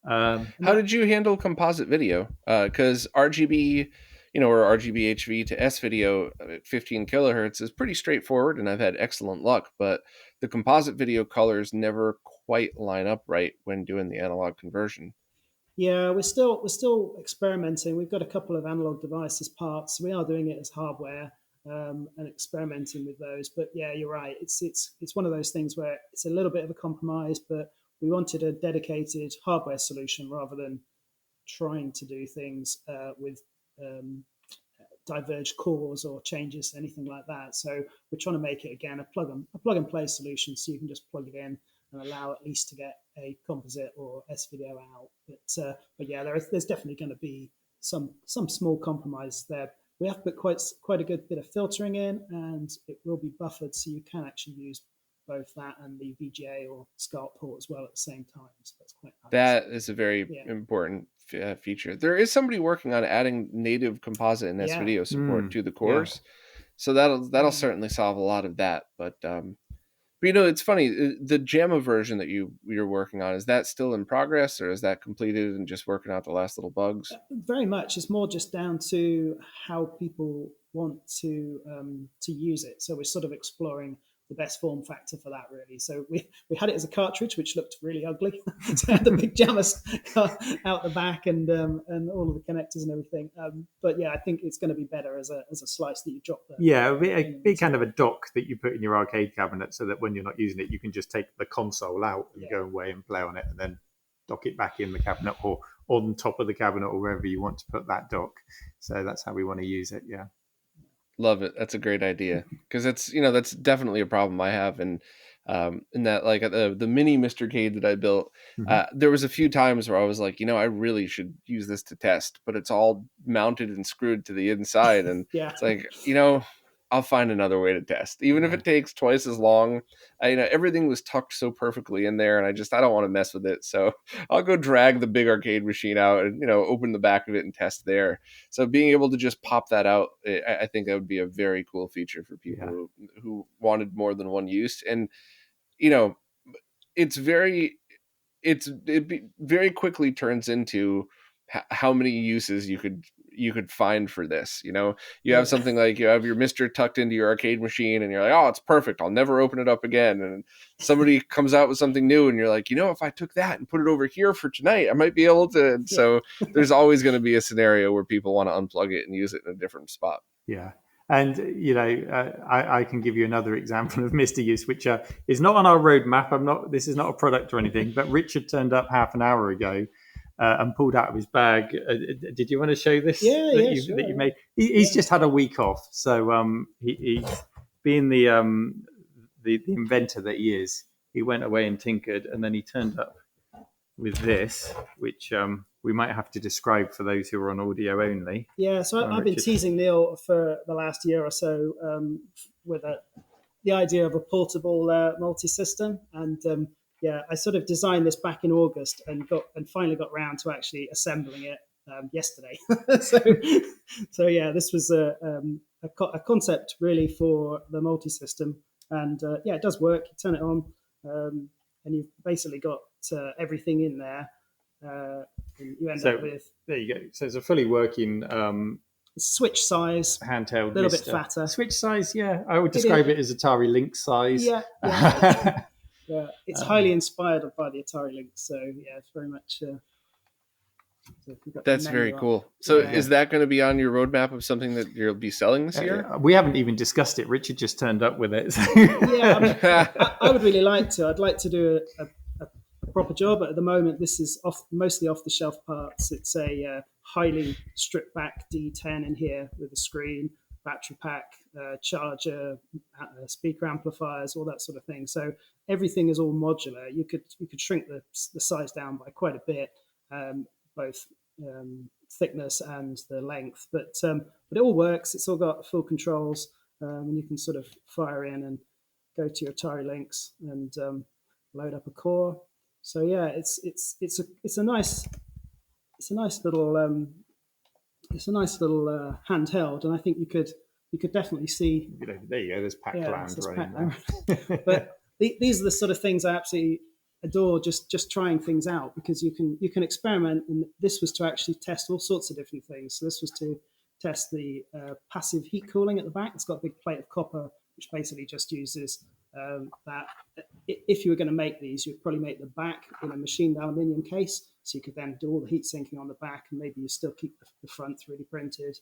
How did you handle composite video? Because RGB, or RGB HV to S-Video at 15 kilohertz is pretty straightforward, and I've had excellent luck. But the composite video colors never quite line up right when doing the analog conversion. Yeah, we're still experimenting. We've got a couple of analog devices parts. We are doing it as hardware and experimenting with those. But yeah, you're right. It's one of those things where it's a little bit of a compromise, but we wanted a dedicated hardware solution rather than trying to do things with diverged cores or changes, anything like that. So we're trying to make it, again, a plug and play solution, so you can just plug it in and allow at least to get a composite or S-Video out. But yeah, there's definitely going to be some small compromise there. We have to put quite a good bit of filtering in, and it will be buffered, so you can actually use both that and the VGA or SCART port as well at the same time. So that's quite nice. That is a very important feature. There is somebody working on adding native composite and S-Video support to the cores. So that'll certainly solve a lot of that. But it's funny, the JAMA version that you're working on, is that still in progress, or is that completed and just working out the last little bugs? Very much. It's more just down to how people want to use it. So we're sort of exploring the best form factor for that, really. So we had it as a cartridge, which looked really ugly. So it had the big jammers out the back and all of the connectors and everything. But yeah, I think it's going to be better as a slice that you drop there. Yeah, it'd be kind of a dock that you put in your arcade cabinet, so that when you're not using it, you can just take the console out and go away and play on it, and then dock it back in the cabinet or on top of the cabinet or wherever you want to put that dock. So that's how we want to use it. Yeah. Love it. That's a great idea, because that's definitely a problem I have. And in that, like, the mini MiSTercade that I built, there was a few times where I was like, I really should use this to test, but it's all mounted and screwed to the inside. And it's like, I'll find another way to test, even if it takes twice as long. Everything was tucked so perfectly in there, and I don't want to mess with it. So I'll go drag the big arcade machine out and, open the back of it and test there. So being able to just pop that out, I think that would be a very cool feature for people who wanted more than one use. And, it very quickly turns into how many uses you could find for this. You have something like, you have your MiSTer tucked into your arcade machine, and you're like, oh, it's perfect, I'll never open it up again. And somebody comes out with something new, and you're like, if I took that and put it over here for tonight, I might be able to. So there's always going to be a scenario where people want to unplug it and use it in a different spot. Yeah. And, I can give you another example of MiSTer use, which is not on our roadmap. This is not a product or anything, but Richard turned up half an hour ago and pulled out of his bag. Did you want to show this? Yeah, that yeah, you, sure. That you made. He's just had a week off, so he being the inventor that he is, he went away and tinkered, and then he turned up with this, which we might have to describe for those who are on audio only. Yeah, so I've been teasing Neil for the last year or so with the idea of a portable multi-system, and I sort of designed this back in August and finally got round to actually assembling it yesterday. so yeah, this was a concept really for the multi-system, and it does work. You turn it on, and you've basically got everything in there. You end up with, there you go. So it's a fully working switch size, handheld, a little bit fatter. Switch size, yeah. I would describe it as Atari Lynx size. Yeah. It's highly inspired by the Atari Lynx, so yeah, it's very much. That's very cool. So is that going to be on your roadmap of something that you'll be selling this year? We haven't even discussed it. Richard just turned up with it. So. I would really like to. I'd like to do a proper job, but at the moment this is mostly off the shelf parts. It's a highly stripped back D10 in here with a screen, battery pack, charger, speaker amplifiers, all that sort of thing. So everything is all modular. You could shrink the size down by quite a bit, both thickness and the length, but it all works. It's all got full controls, and you can sort of fire in and go to your Atari Lynx and load up a core. So yeah, it's a nice little handheld, and I think you could definitely see. There you go. There's Pac-Land right. But these are the sort of things I absolutely adore. Just trying things out, because you can experiment, and this was to actually test all sorts of different things. So this was to test the passive heat cooling at the back. It's got a big plate of copper, which basically just uses that. If you were going to make these, you'd probably make the back in a machined aluminium case, so you could then do all the heat sinking on the back, and maybe you still keep the front 3D printed.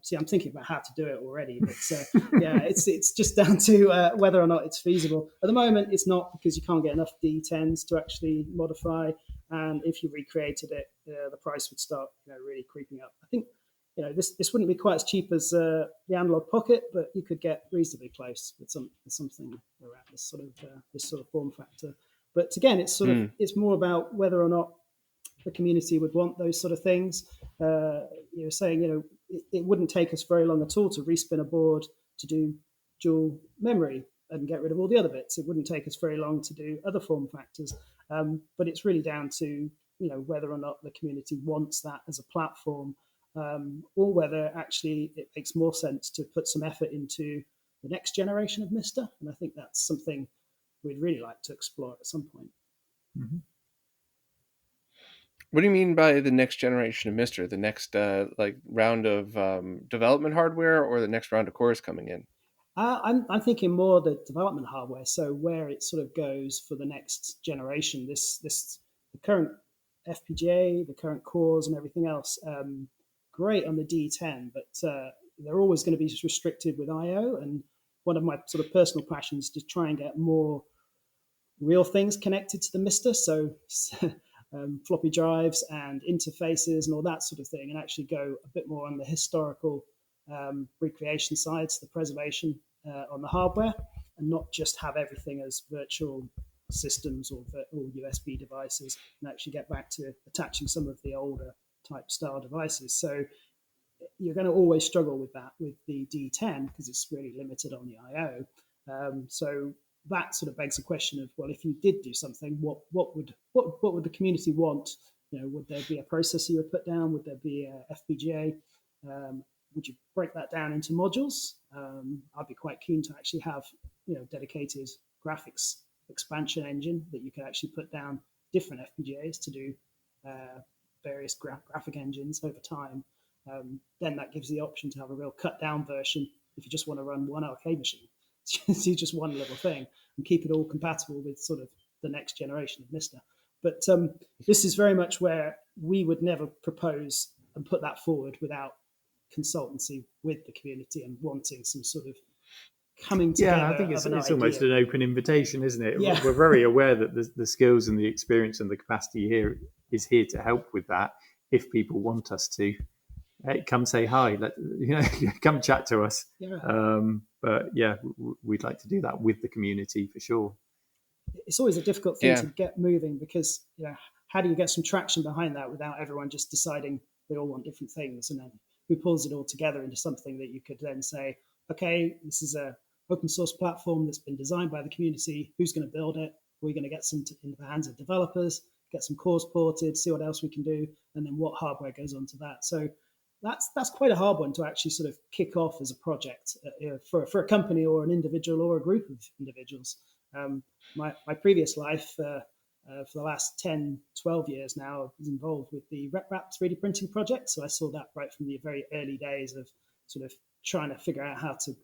See, I'm thinking about how to do it already, but it's just down to whether or not it's feasible. At the moment, it's not, because you can't get enough D10s to actually modify, and if you recreated it, the price would start really creeping up. I think this wouldn't be quite as cheap as the Analog Pocket, but you could get reasonably close with something around this sort of form factor. But again, it's sort of it's more about whether or not the community would want those sort of things. You're saying it wouldn't take us very long at all to respin a board to do dual memory and get rid of all the other bits. It wouldn't take us very long to do other form factors. But it's really down to whether or not the community wants that as a platform. Or whether actually it makes more sense to put some effort into the next generation of MiSTer. And I think that's something we'd really like to explore at some point. Mm-hmm. What do you mean by the next generation of MiSTer? The next round of development hardware, or the next round of cores coming in? I'm thinking more the development hardware. So where it sort of goes for the next generation, the current FPGA, the current cores and everything else, great on the D10, but they're always going to be restricted with I/O. And one of my sort of personal passions is to try and get more real things connected to the MiSTer. So floppy drives and interfaces and all that sort of thing, and actually go a bit more on the historical recreation side, so the preservation on the hardware, and not just have everything as virtual systems or USB devices, and actually get back to attaching some of the older type style devices. So you're going to always struggle with that with the D10, because it's really limited on the I/O. So that sort of begs the question of, well, if you did do something, what would the community want? Would there be a processor you would put down? Would there be a FPGA? Would you break that down into modules? I'd be quite keen to actually have dedicated graphics expansion engine that you could actually put down different FPGAs to do various graphic engines over time. Then that gives the option to have a real cut down version if you just want to run one arcade machine. See just one little thing and keep it all compatible with sort of the next generation of MiSTer. But this is very much where we would never propose and put that forward without consultancy with the community and wanting some sort of coming together. Yeah, I think it's almost an open invitation, isn't it? Yeah. We're very aware that the skills and the experience and the capacity here is here to help with that. If people want us to, come say hi. Come chat to us. Yeah. But yeah, we'd like to do that with the community for sure. It's always a difficult thing to get moving because, how do you get some traction behind that without everyone just deciding they all want different things, and then who pulls it all together into something that you could then say, okay, this is a open source platform that's been designed by the community. Who's going to build it? We're going to get some in the hands of developers, get some cores ported, see what else we can do, and then what hardware goes onto that. So that's quite a hard one to actually sort of kick off as a project for a company or an individual or a group of individuals. My previous life, for the last 10, 12 years now, I was involved with the RepRap 3D printing project. So I saw that right from the very early days of sort of trying to figure out how to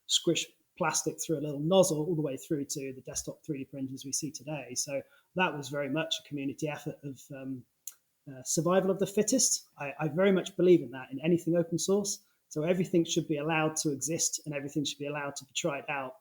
squish plastic through a little nozzle all the way through to the desktop 3D printers we see today. So that was very much a community effort of survival of the fittest. I very much believe in that in anything open source. So everything should be allowed to exist and everything should be allowed to be tried out.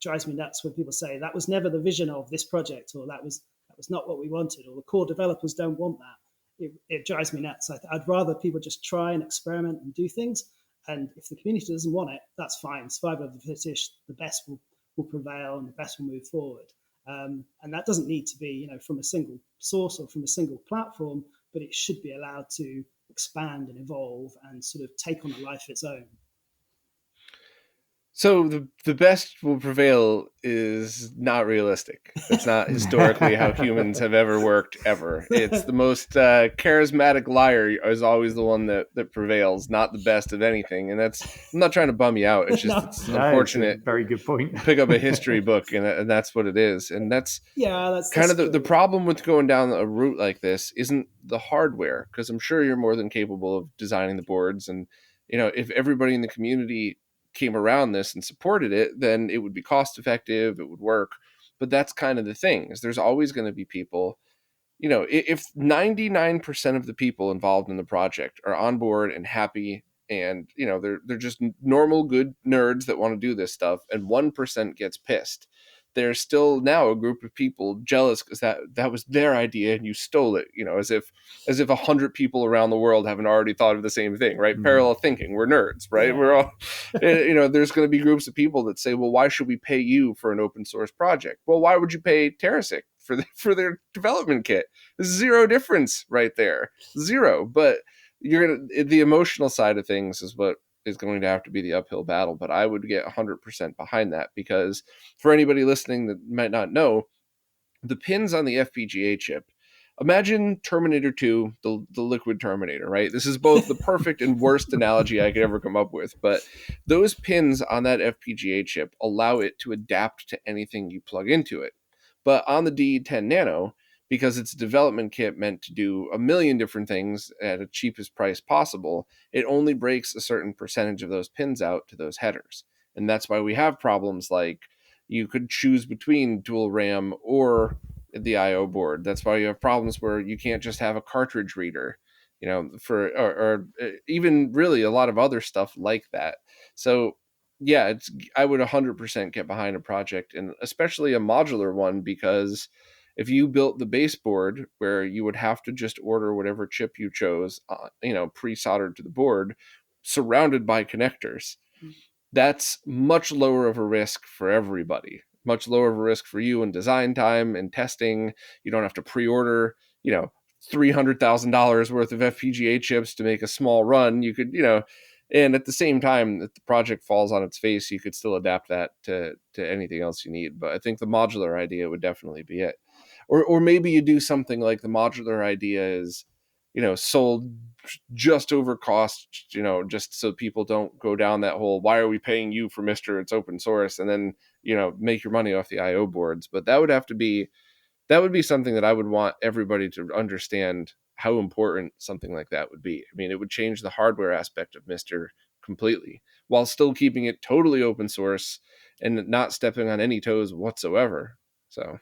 Drives me nuts when people say that was never the vision of this project, or that was not what we wanted, or the core developers don't want that. It drives me nuts. I'd rather people just try and experiment and do things. And if the community doesn't want it, that's fine. Survival of the fittest, the best will prevail and the best will move forward. And that doesn't need to be, from a single source or from a single platform, but it should be allowed to expand and evolve and sort of take on a life of its own. So the best will prevail is not realistic. It's not historically how humans have ever worked, ever. It's the most charismatic liar is always the one that prevails, not the best of anything. And I'm not trying to bum you out. It's just it's unfortunate. It's a very good point. Pick up a history book and that's what it is. And that's kind of the problem with going down a route like this isn't the hardware, because I'm sure you're more than capable of designing the boards. And, if everybody in the community came around this and supported it, then it would be cost effective, it would work. But that's kind of the thing, is there's always going to be people, if 99% of the people involved in the project are on board and happy, and they're just normal good nerds that want to do this stuff, and 1% gets pissed, there's still now a group of people jealous because that was their idea and you stole it, as if 100 people around the world haven't already thought of the same thing, right? Mm-hmm. Parallel thinking. We're nerds, right? Yeah. We're all, there's going to be groups of people that say, well, why should we pay you for an open source project? Well, why would you pay Terrasic for their development kit? There's zero difference right there. Zero. But the emotional side of things is what is going to have to be the uphill battle. But I would get 100% behind that, because for anybody listening that might not know, the pins on the FPGA chip, imagine Terminator 2, the liquid Terminator, right? This is both the perfect and worst analogy I could ever come up with, but those pins on that FPGA chip allow it to adapt to anything you plug into it. But on the DE10 Nano, because it's a development kit meant to do a million different things at a cheapest price possible, it only breaks a certain percentage of those pins out to those headers. And that's why we have problems like you could choose between dual RAM or the I/O board. That's why you have problems where you can't just have a cartridge reader, or even really a lot of other stuff like that. So yeah, I would 100% get behind a project, and especially a modular one, because if you built the baseboard where you would have to just order whatever chip you chose, pre-soldered to the board, surrounded by connectors, that's much lower of a risk for everybody. Much lower of a risk for you in design time and testing. You don't have to pre-order, $300,000 worth of FPGA chips to make a small run. You could, and at the same time that the project falls on its face, you could still adapt that to anything else you need. But I think the modular idea would definitely be it. Or maybe you do something like the modular idea is, sold just over cost, just so people don't go down that whole, why are we paying you for MiSTer? It's open source, and then, make your money off the I/O boards. But that would be something that I would want everybody to understand how important something like that would be. I mean, it would change the hardware aspect of MiSTer completely, while still keeping it totally open source and not stepping on any toes whatsoever. So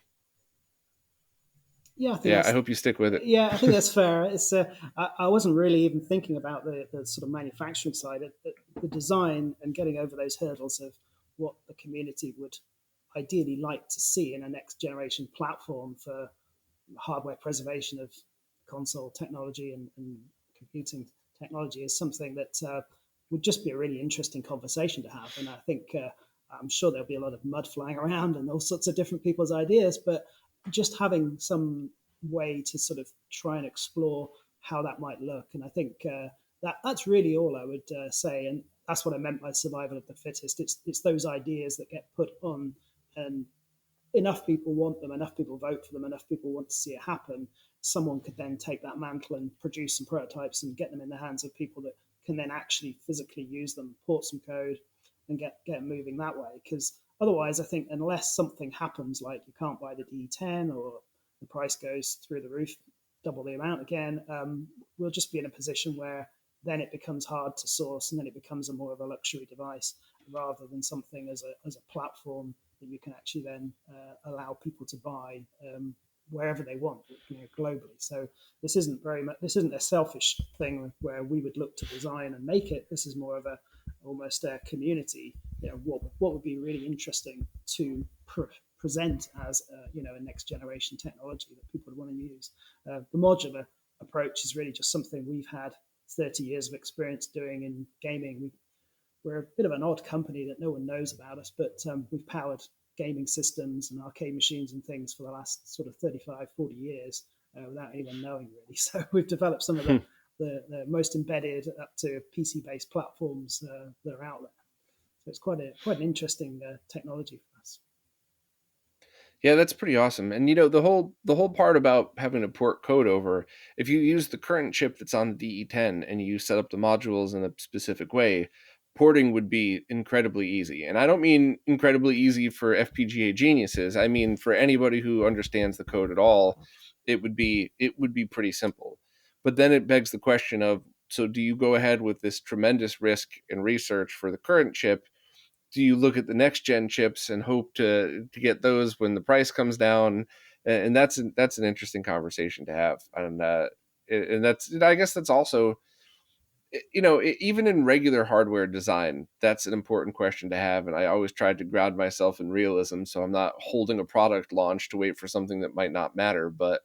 yeah, I hope you stick with it. Yeah, I think that's fair. It's I wasn't really even thinking about the sort of manufacturing side, the design and getting over those hurdles of what the community would ideally like to see in a next generation platform for hardware preservation of console technology and computing technology is something that would just be a really interesting conversation to have. And I think I'm sure there'll be a lot of mud flying around and all sorts of different people's ideas, but just having some way to sort of try and explore how that might look. And I think that's really all I would say. And that's what I meant by survival of the fittest. It's those ideas that get put on, and enough people want them, enough people vote for them, enough people want to see it happen. Someone could then take that mantle and produce some prototypes and get them in the hands of people that can then actually physically use them, port some code, and get moving that way. Because otherwise, I think unless something happens, like you can't buy the D10 or the price goes through the roof, double the amount again, we'll just be in a position where then it becomes hard to source, and then it becomes a more of a luxury device rather than something as a platform that you can actually then allow people to buy wherever they want, globally. So this isn't a selfish thing where we would look to design and make it. This is more of almost a community. What would be really interesting to present as a next generation technology that people would want to use. The modular approach is really just something we've had 30 years of experience doing in gaming. We're a bit of an odd company that no one knows about us, but we've powered gaming systems and arcade machines and things for the last sort of 35, 40 years without anyone knowing, really. So we've developed some of the most embedded up to PC-based platforms that are out there. So it's quite an interesting technology for us. Yeah, that's pretty awesome. And the whole part about having to port code over, if you use the current chip that's on the DE10 and you set up the modules in a specific way, porting would be incredibly easy. And I don't mean incredibly easy for FPGA geniuses. I mean for anybody who understands the code at all, it would be pretty simple. But then it begs the question of, so do you go ahead with this tremendous risk and research for the current chip? Do you look at the next gen chips and hope to get those when the price comes down? And that's an interesting conversation to have. And that's, I guess that's also, even in regular hardware design, that's an important question to have. And I always tried to ground myself in realism, so I'm not holding a product launch to wait for something that might not matter. But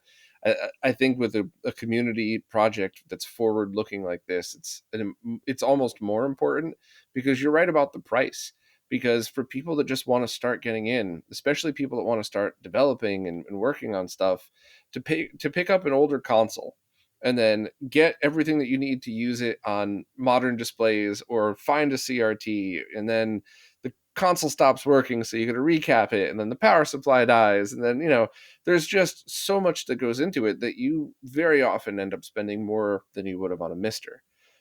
I think with a community project that's forward looking like this, it's almost more important, because you're right about the price. Because for people that just want to start getting in, especially people that want to start developing and working on stuff, to pick up an older console and then get everything that you need to use it on modern displays, or find a CRT, and then the console stops working, so you got to recap it, and then the power supply dies, and then there's just so much that goes into it that you very often end up spending more than you would have on a MiSTer.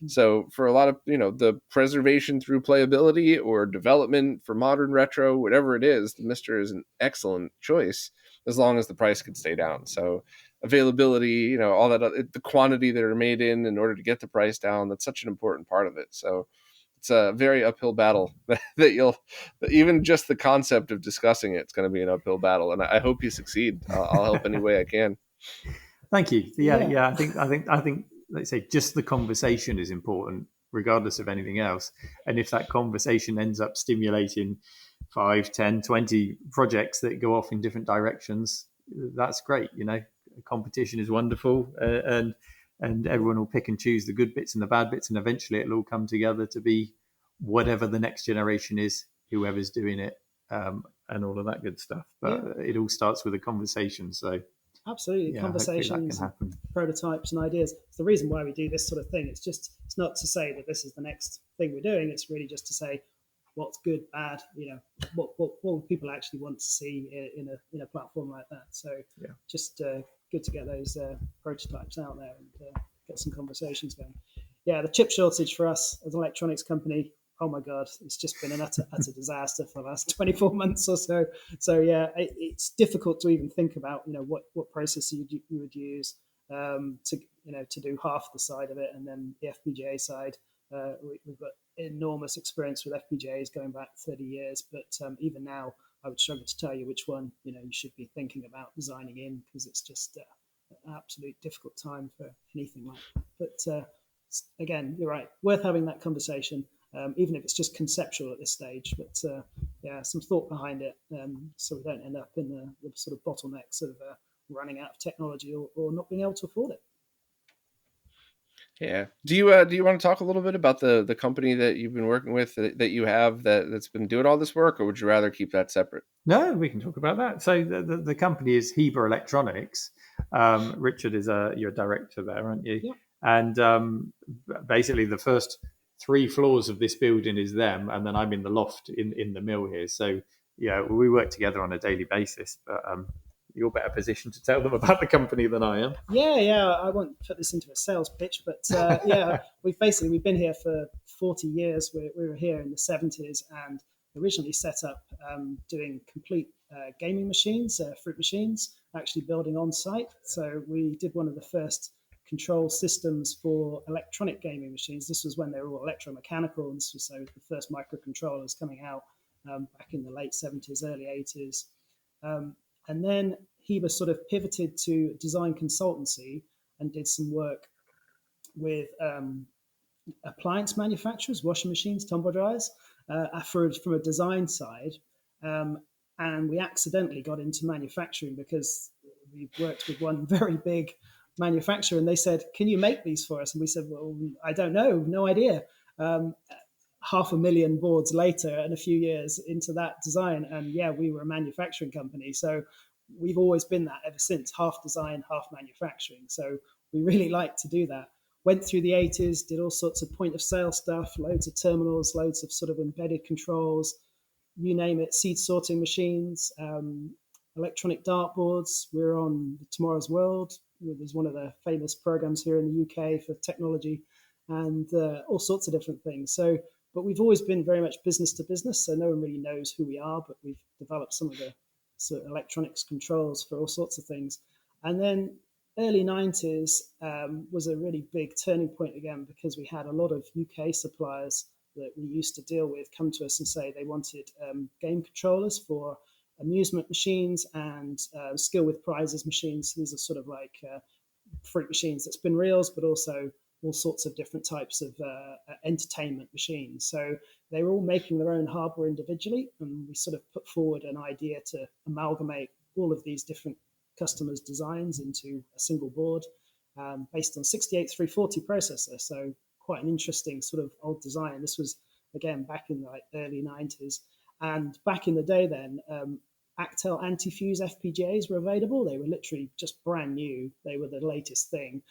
So for a lot of the preservation through playability or development for modern retro, whatever it is, the MiSTer is an excellent choice as long as the price could stay down. So availability, all that, the quantity that are made in order to get the price down, that's such an important part of it. So it's a very uphill battle that even just the concept of discussing it's going to be an uphill battle. And I hope you succeed. I'll help any way I can. Thank you. Yeah. I think, let's say, just the conversation is important, regardless of anything else. And if that conversation ends up stimulating 5, 10, 20 projects that go off in different directions, that's great. Competition is wonderful, and everyone will pick and choose the good bits and the bad bits, and eventually it'll all come together to be whatever the next generation is, whoever's doing it, and all of that good stuff. But it all starts with a conversation. So absolutely, conversations, prototypes, and ideas. It's the reason why we do this sort of thing. It's not to say that this is the next thing we're doing. It's really just to say what's good, bad. What people actually want to see in a platform like that. So just good to get those prototypes out there and get some conversations going. Yeah, the chip shortage for us as an electronics company, oh my God, it's just been an utter disaster for the last 24 months or so. So yeah, it's difficult to even think about, what processor you would use to do half the side of it, and then the FPGA side. We've got enormous experience with FPGAs going back 30 years, but even now, I would struggle to tell you which one you should be thinking about designing in, because it's just an absolute difficult time for anything like that. But again, you're right, worth having that conversation. Even if it's just conceptual at this stage, but some thought behind it, so we don't end up in the sort of bottlenecks of running out of technology or not being able to afford it. Yeah. Do you want to talk a little bit about the company that you've been working with that you have that's been doing all this work, or would you rather keep that separate? No, we can talk about that. So the company is Heber Electronics. Richard is your director there, aren't you? Yeah. And basically the first 3 floors of this building is them, and then I'm in the loft in the mill here. So yeah, we work together on a daily basis. But you're better positioned to tell them about the company than I am. Yeah. I won't put this into a sales pitch, but yeah, we've been here for 40 years. We were here in the 70s and originally set up doing complete gaming machines, fruit machines, actually building on site. So we did one of the first control systems for electronic gaming machines. This was when they were all electromechanical, and this was so the first microcontrollers coming out back in the late 70s, early 80s. And then Heber sort of pivoted to design consultancy and did some work with appliance manufacturers, washing machines, tumble dryers, from a design side. And we accidentally got into manufacturing because we worked with one very big manufacturer, and they said, "Can you make these for us?" And we said, "Well, I don't know, no idea." 500,000 boards later and a few years into that design, and yeah, we were a manufacturing company. So we've always been that ever since, half design, half manufacturing. So we really like to do that. Went through the 80s, did all sorts of point of sale stuff, loads of terminals, loads of sort of embedded controls, you name it, seed sorting machines, electronic dartboards. We're on Tomorrow's World. There's one of the famous programs here in the UK for technology, and all sorts of different things. So, but we've always been very much business to business, so no one really knows who we are, but we've developed some of the sort of electronics controls for all sorts of things. And then early 90s was a really big turning point again, because we had a lot of UK suppliers that we used to deal with come to us and say they wanted game controllers for amusement machines and skill with prizes machines. These are sort of like fruit machines that spin reels, but also all sorts of different types of entertainment machines. So they were all making their own hardware individually, and we sort of put forward an idea to amalgamate all of these different customers' designs into a single board based on 68340 processor. So quite an interesting sort of old design. This was, again, back in the early 90s. And back in the day then, Actel anti-fuse FPGAs were available. They were literally just brand new. They were the latest thing.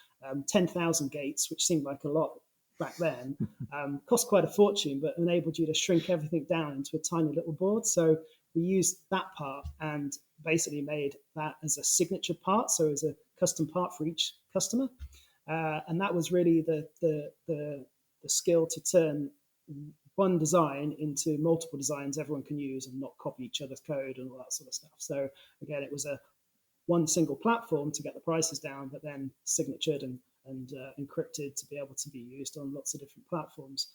10,000 gates, which seemed like a lot back then, cost quite a fortune, but enabled you to shrink everything down into a tiny little board. So we used that part and basically made that as a signature part, so as a custom part for each customer. And that was really the skill to turn one design into multiple designs everyone can use and not copy each other's code and all that sort of stuff. So again, it was one single platform to get the prices down, but then signatured and encrypted to be able to be used on lots of different platforms.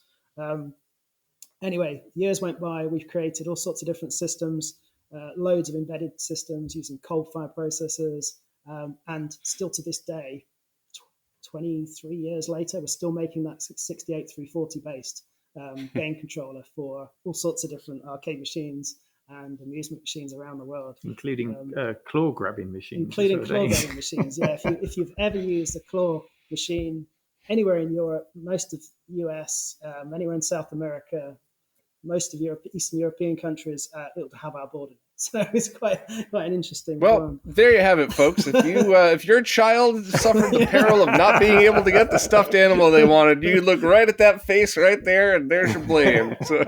Anyway, years went by, we've created all sorts of different systems, loads of embedded systems using cold-fire processors, and still to this day, 23 years later, we're still making that 68340 based game controller for all sorts of different arcade machines and amusement machines around the world, including claw grabbing machines. Including claw grabbing machines, yeah. If you've ever used a claw machine anywhere in Europe, most of US, anywhere in South America, most of Europe, Eastern European countries, it'll have our board in it. So it's quite an interesting. Well, there you have it, folks. If your child suffered the peril of not being able to get the stuffed animal they wanted, you look right at that face right there, and there's your blame. So.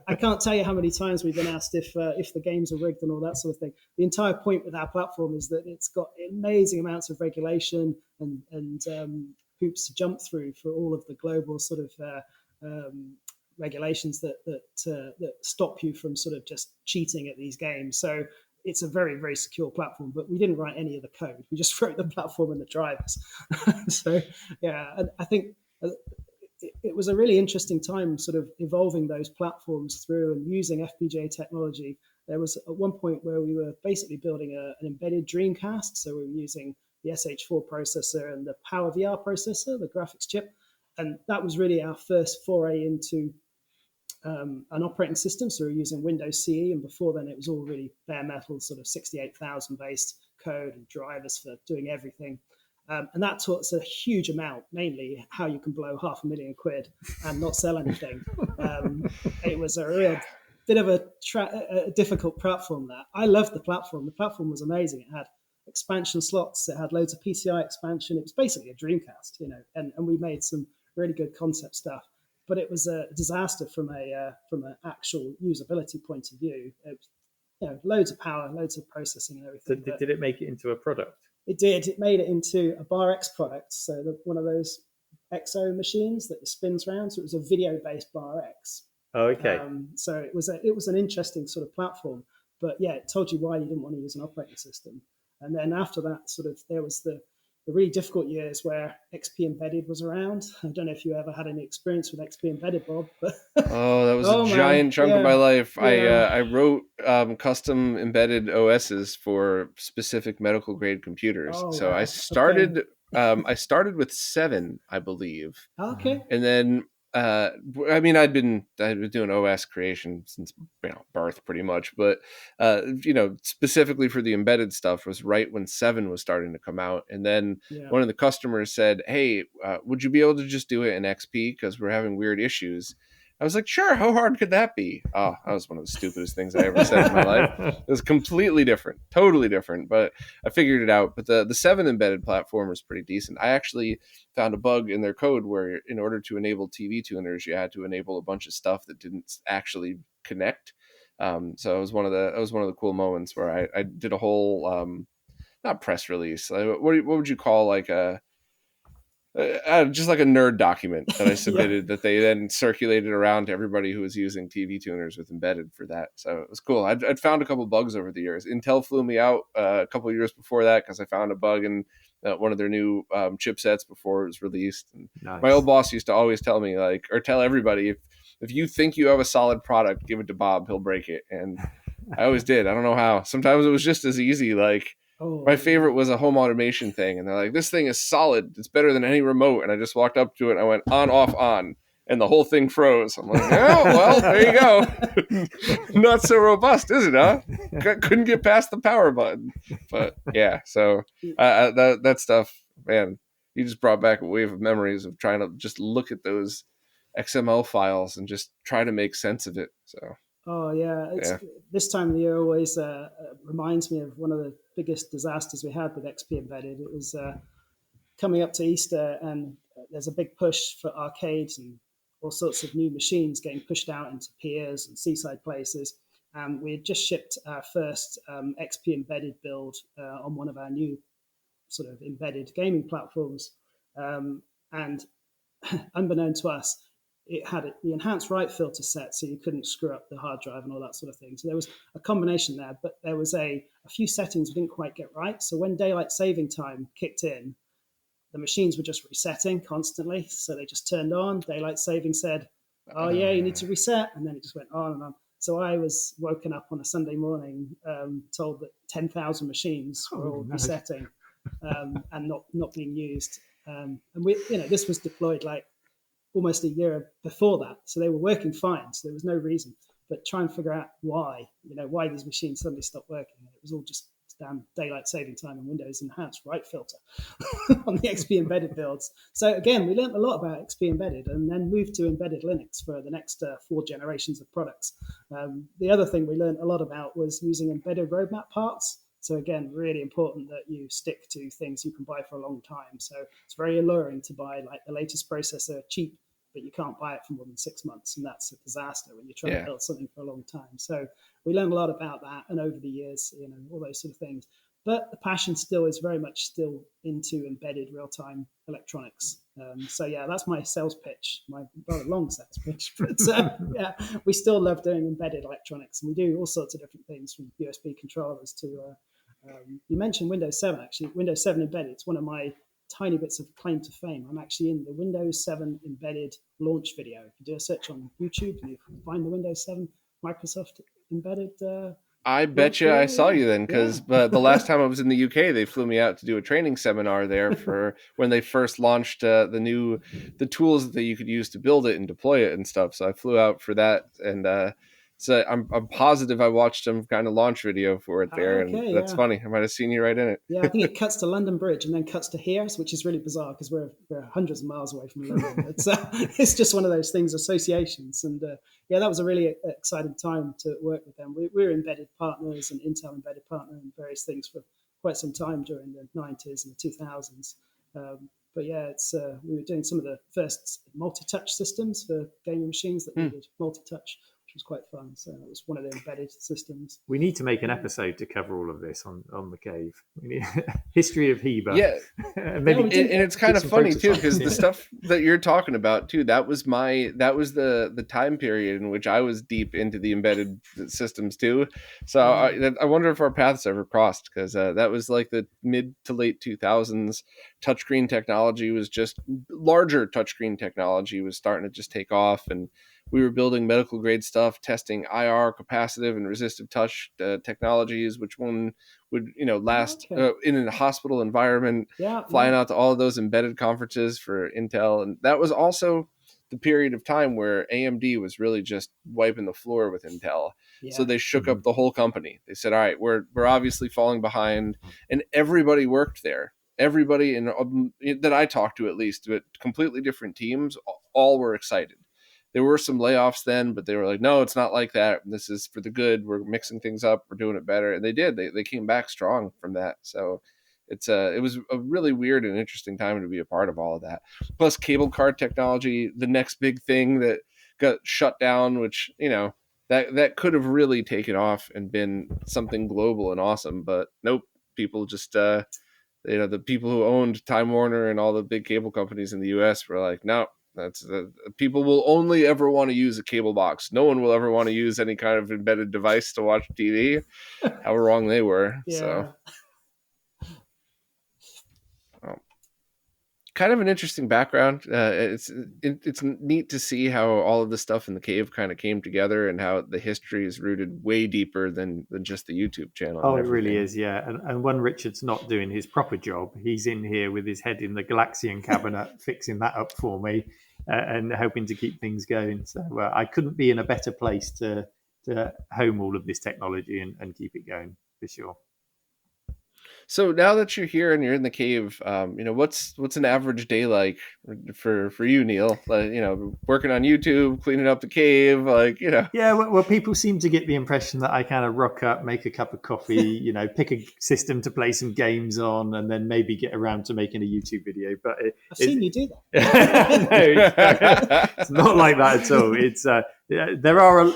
I can't tell you how many times we've been asked if the games are rigged and all that sort of thing. The entire point with our platform is that it's got amazing amounts of regulation and hoops to jump through for all of the global sort of regulations that stop you from sort of just cheating at these games. So it's a very, very secure platform, but we didn't write any of the code. We just wrote the platform and the drivers. So yeah, and I think it was a really interesting time sort of evolving those platforms through and using FPGA technology. There was at one point where we were basically building an embedded Dreamcast. So we were using the SH4 processor and the Power VR processor, the graphics chip. And that was really our first foray into an operating system. So we were using Windows CE, and before then it was all really bare metal, sort of 68,000 based code and drivers for doing everything. And that taught us a huge amount, mainly how you can blow £500,000 and not sell anything. It was a real bit of a difficult platform there. I loved the platform. The platform was amazing. It had expansion slots. It had loads of PCI expansion. It was basically a Dreamcast, and we made some really good concept stuff. But it was a disaster from an actual usability point of view. It was, loads of power, loads of processing and everything. Did it make it into a product? It did. It made it into a Bar X product. So one of those XO machines that spins around. So it was a video-based Bar X. Oh, okay. So it was an interesting sort of platform. But yeah, it told you why you didn't want to use an operating system. And then after that, there was the really difficult years where XP Embedded was around. I don't know if you ever had any experience with XP Embedded, Bob. But that was a giant chunk of my life. Yeah. I wrote custom embedded OSs for specific medical grade computers. So wow. I started with 7, I believe. Okay. And then I'd been doing OS creation since birth pretty much, but specifically for the embedded stuff was right when 7 was starting to come out. And then one of the customers said, "Hey, would you be able to just do it in XP because we're having weird issues?" I was like, "Sure, how hard could that be?" Oh, that was one of the stupidest things I ever said in my life. It was completely different, totally different, but I figured it out. But the 7 embedded platform was pretty decent. I actually found a bug in their code where in order to enable TV tuners, you had to enable a bunch of stuff that didn't actually connect. So it was one of the cool moments where I did a whole, not press release. What would you call like just like a nerd document that I submitted that they then circulated around to everybody who was using TV tuners with embedded for that. So it was cool. I'd found a couple bugs over the years. Intel flew me out a couple of years before that because I found a bug in one of their new chipsets before it was released. And nice. My old boss used to always tell me or tell everybody, if you think you have a solid product, give it to Bob, he'll break it. And I always did. I don't know how. Sometimes it was just as easy. My favorite was a home automation thing, and they're like, "This thing is solid. It's better than any remote." And I just walked up to it, and I went on, off, on, and the whole thing froze. I'm like, "Oh, well, there you go. Not so robust, is it, huh? Couldn't get past the power button." But yeah, so that stuff, man, you just brought back a wave of memories of trying to just look at those XML files and just try to make sense of it. So. Oh yeah, this time of the year always reminds me of one of the biggest disasters we had with XP Embedded. It was coming up to Easter, and there's a big push for arcades and all sorts of new machines getting pushed out into piers and seaside places. We had just shipped our first XP Embedded build on one of our new sort of embedded gaming platforms, and unbeknown to us, it had the enhanced write filter set, so you couldn't screw up the hard drive and all that sort of thing. So there was a combination there, but there was a few settings we didn't quite get right. So when daylight saving time kicked in, the machines were just resetting constantly. So they just turned on. Daylight saving said, "Oh yeah, you need to reset," and then it just went on and on. So I was woken up on a Sunday morning, told that 10,000 machines were all resetting and not being used. And this was deployed almost a year before that. So they were working fine. So there was no reason, but try and figure out why these machines suddenly stopped working. It was all just damn daylight saving time and Windows enhanced write filter on the XP Embedded builds. So again, we learned a lot about XP Embedded and then moved to embedded Linux for the next 4 generations of products. The other thing we learned a lot about was using embedded roadmap parts. So again, really important that you stick to things you can buy for a long time. So it's very alluring to buy the latest processor cheap, but you can't buy it for more than 6 months. And that's a disaster when you're trying to build something for a long time. So we learned a lot about that. And over the years, all those sort of things. But the passion still is very much still into embedded real-time electronics. So yeah, that's my sales pitch, my rather long sales pitch. But we still love doing embedded electronics. And we do all sorts of different things from USB controllers to, you mentioned Windows 7, actually. Windows 7 embedded, it's one of my tiny bits of claim to fame. I'm actually in the Windows 7 embedded launch video. If you do a search on YouTube, you find the Windows 7 Microsoft embedded. I bet you I saw you then, because the last time I was in the UK, they flew me out to do a training seminar there for when they first launched the tools that you could use to build it and deploy it and stuff. So I flew out for that, and So I'm positive I watched some kind of launch video for it there, and Okay, that's yeah. funny. I might have seen you right in it. Yeah, I think it cuts to London Bridge and then cuts to here, which is really bizarre because we're hundreds of miles away from London. It's just one of those things, associations. And yeah, that was a really exciting time to work with them. We were embedded partners and Intel embedded partner in various things for quite some time during the 90s and the 2000s. But yeah, we were doing some of the first multi-touch systems for gaming machines that needed multi-touch, which was quite fun. So it was one of the embedded systems. We need to make an episode to cover all of this on the cave. We need history of Heber. Yeah, maybe, and it's kind of funny too, because the stuff that you're talking about too, that was the time period in which I was deep into the embedded systems too. So I wonder if our paths ever crossed, because that was like the mid to late 2000s. Touchscreen technology was just larger. Touchscreen technology was starting to just take off, and we were building medical grade stuff, testing IR, capacitive, and resistive touch technologies, which one would last in a hospital environment. Flying out to all of those embedded conferences for Intel, and that was also the period of time where AMD was really just wiping the floor with Intel. So they shook up the whole company. They said, "All right, we're obviously falling behind," and everybody worked there. Everybody that I talked to, at least, but completely different teams, all were excited. There were some layoffs then, but they were like, no, it's not like that. This is for the good. We're mixing things up. We're doing it better. And they did. They came back strong from that. So it was a really weird and interesting time to be a part of all of that. Plus cable card technology, the next big thing that got shut down, which, that could have really taken off and been something global and awesome. But nope, people just, the people who owned Time Warner and all the big cable companies in the US were like, no, that's people will only ever want to use a cable box. No one will ever want to use any kind of embedded device to watch TV. How wrong they were. Yeah. So kind of an interesting background. It's neat to see how all of the stuff in the cave kind of came together, and how the history is rooted way deeper than just the YouTube channel. Oh, it really is, yeah. And when Richard's not doing his proper job, he's in here with his head in the Galaxian cabinet, fixing that up for me and helping to keep things going. So I couldn't be in a better place to home all of this technology and keep it going, for sure. So now that you're here and you're in the cave, what's an average day like for you, Neil? Like, working on YouTube, cleaning up the cave, Yeah, well, people seem to get the impression that I kind of rock up, make a cup of coffee, pick a system to play some games on, and then maybe get around to making a YouTube video. But I've seen you do that. No, it's not like that at all. It's there are,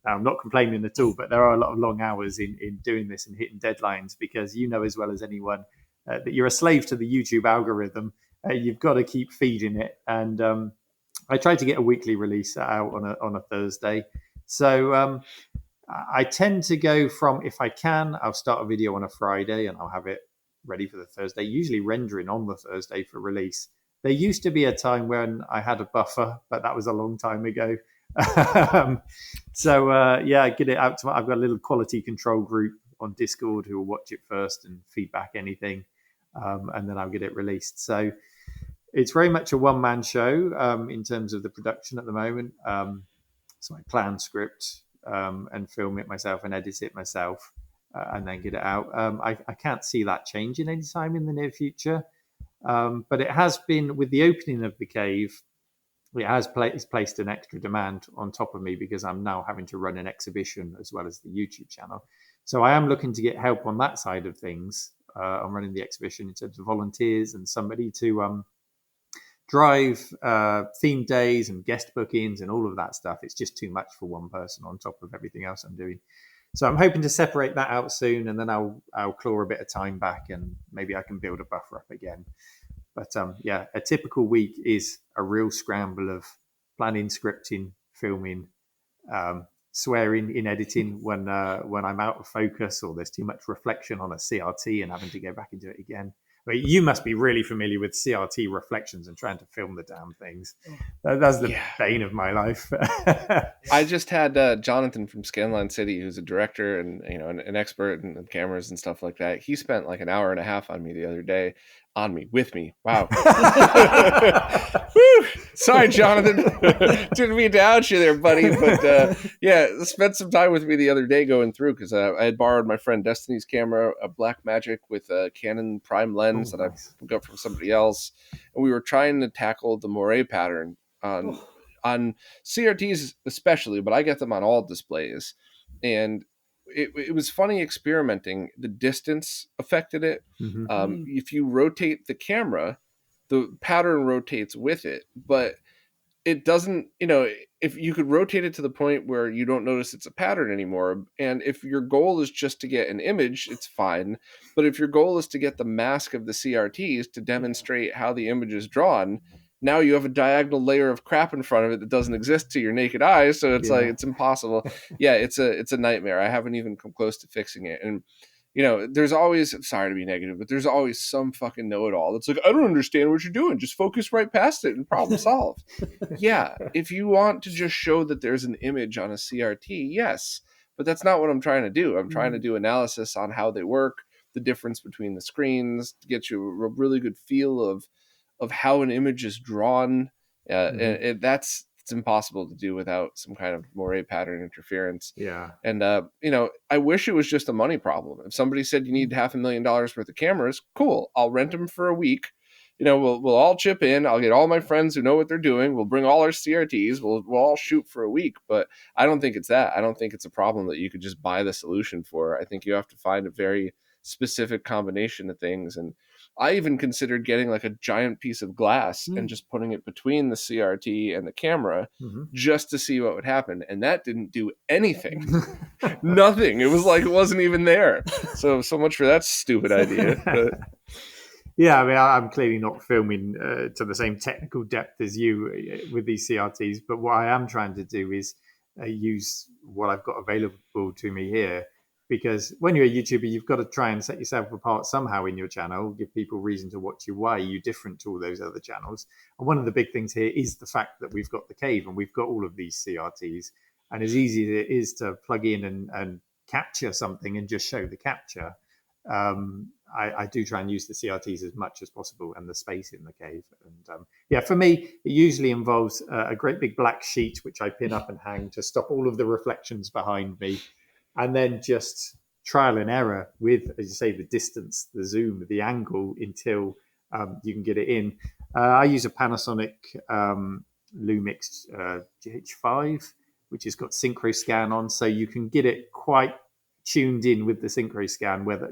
I'm not complaining at all, but there are a lot of long hours in doing this and hitting deadlines, because as well as anyone that you're a slave to the YouTube algorithm. You've got to keep feeding it. And I try to get a weekly release out on a Thursday. So I tend to go from, if I can, I'll start a video on a Friday and I'll have it ready for the Thursday, usually rendering on the Thursday for release. There used to be a time when I had a buffer, but that was a long time ago. I get it out to I've got a little quality control group on Discord who will watch it first and feedback anything, and then I'll get it released. So it's very much a one-man show in terms of the production at the moment. So I plan script and film it myself and edit it myself, and then get it out. I can't see that changing anytime in the near future, but it has been, with the opening of the cave, it has placed an extra demand on top of me, because I'm now having to run an exhibition as well as the YouTube channel. So I am looking to get help on that side of things. I'm running the exhibition in terms of volunteers and somebody to drive theme days and guest bookings and all of that stuff. It's just too much for one person on top of everything else I'm doing. So I'm hoping to separate that out soon, and then I'll claw a bit of time back, and maybe I can build a buffer up again. But a typical week is a real scramble of planning, scripting, filming, swearing in editing when I'm out of focus or there's too much reflection on a CRT and having to go back into it again. But you must be really familiar with CRT reflections and trying to film the damn things. That's the bane of my life. I just had Jonathan from Scanline City, who's a director and an expert in cameras and stuff like that. He spent like an hour and a half on me the other day. With me. Wow. Sorry, Jonathan. Didn't mean to out you there, buddy. But yeah, spent some time with me the other day going through because I had borrowed my friend Destiny's camera, a Blackmagic with a Canon prime lens that I got from somebody else, and we were trying to tackle the moire pattern on CRTs especially, but I get them on all displays, and it was funny experimenting. The distance affected it. If you rotate the camera, the pattern rotates with it, but it doesn't, if you could rotate it to the point where you don't notice it's a pattern anymore. And if your goal is just to get an image, it's fine. But if your goal is to get the mask of the CRTs to demonstrate how the image is drawn, now you have a diagonal layer of crap in front of it that doesn't exist to your naked eye. So it's like, it's impossible. Yeah, it's a nightmare. I haven't even come close to fixing it. And there's always, sorry to be negative, but there's always some fucking know-it-all that's like, I don't understand what you're doing. Just focus right past it and problem solve. Yeah, if you want to just show that there's an image on a CRT, yes. But that's not what I'm trying to do. I'm trying to do analysis on how they work, the difference between the screens, to get you a really good feel of how an image is drawn. And it's impossible to do without some kind of moire pattern interference. Yeah. And, I wish it was just a money problem. If somebody said you need $500,000 worth of cameras, cool. I'll rent them for a week. We'll all chip in. I'll get all my friends who know what they're doing. We'll bring all our CRTs. We'll all shoot for a week. But I don't think it's that. I don't think it's a problem that you could just buy the solution for. I think you have to find a very specific combination of things. And I even considered getting like a giant piece of glass and just putting it between the CRT and the camera just to see what would happen. And that didn't do anything. Nothing. It was like it wasn't even there. So much for that stupid idea. But yeah, I mean, I'm clearly not filming to the same technical depth as you with these CRTs. But what I am trying to do is use what I've got available to me here. Because when you're a YouTuber, you've got to try and set yourself apart somehow in your channel, give people reason to watch you. Why are you different to all those other channels? And one of the big things here is the fact that we've got the cave and we've got all of these CRTs. And as easy as it is to plug in and capture something and just show the capture, I do try and use the CRTs as much as possible and the space in the cave. And for me, it usually involves a great big black sheet, which I pin up and hang to stop all of the reflections behind me. And then just trial and error with, as you say, the distance, the zoom, the angle until you can get it in. I use a Panasonic Lumix GH5, which has got synchro scan on. So you can get it quite tuned in with the synchro scan, whether,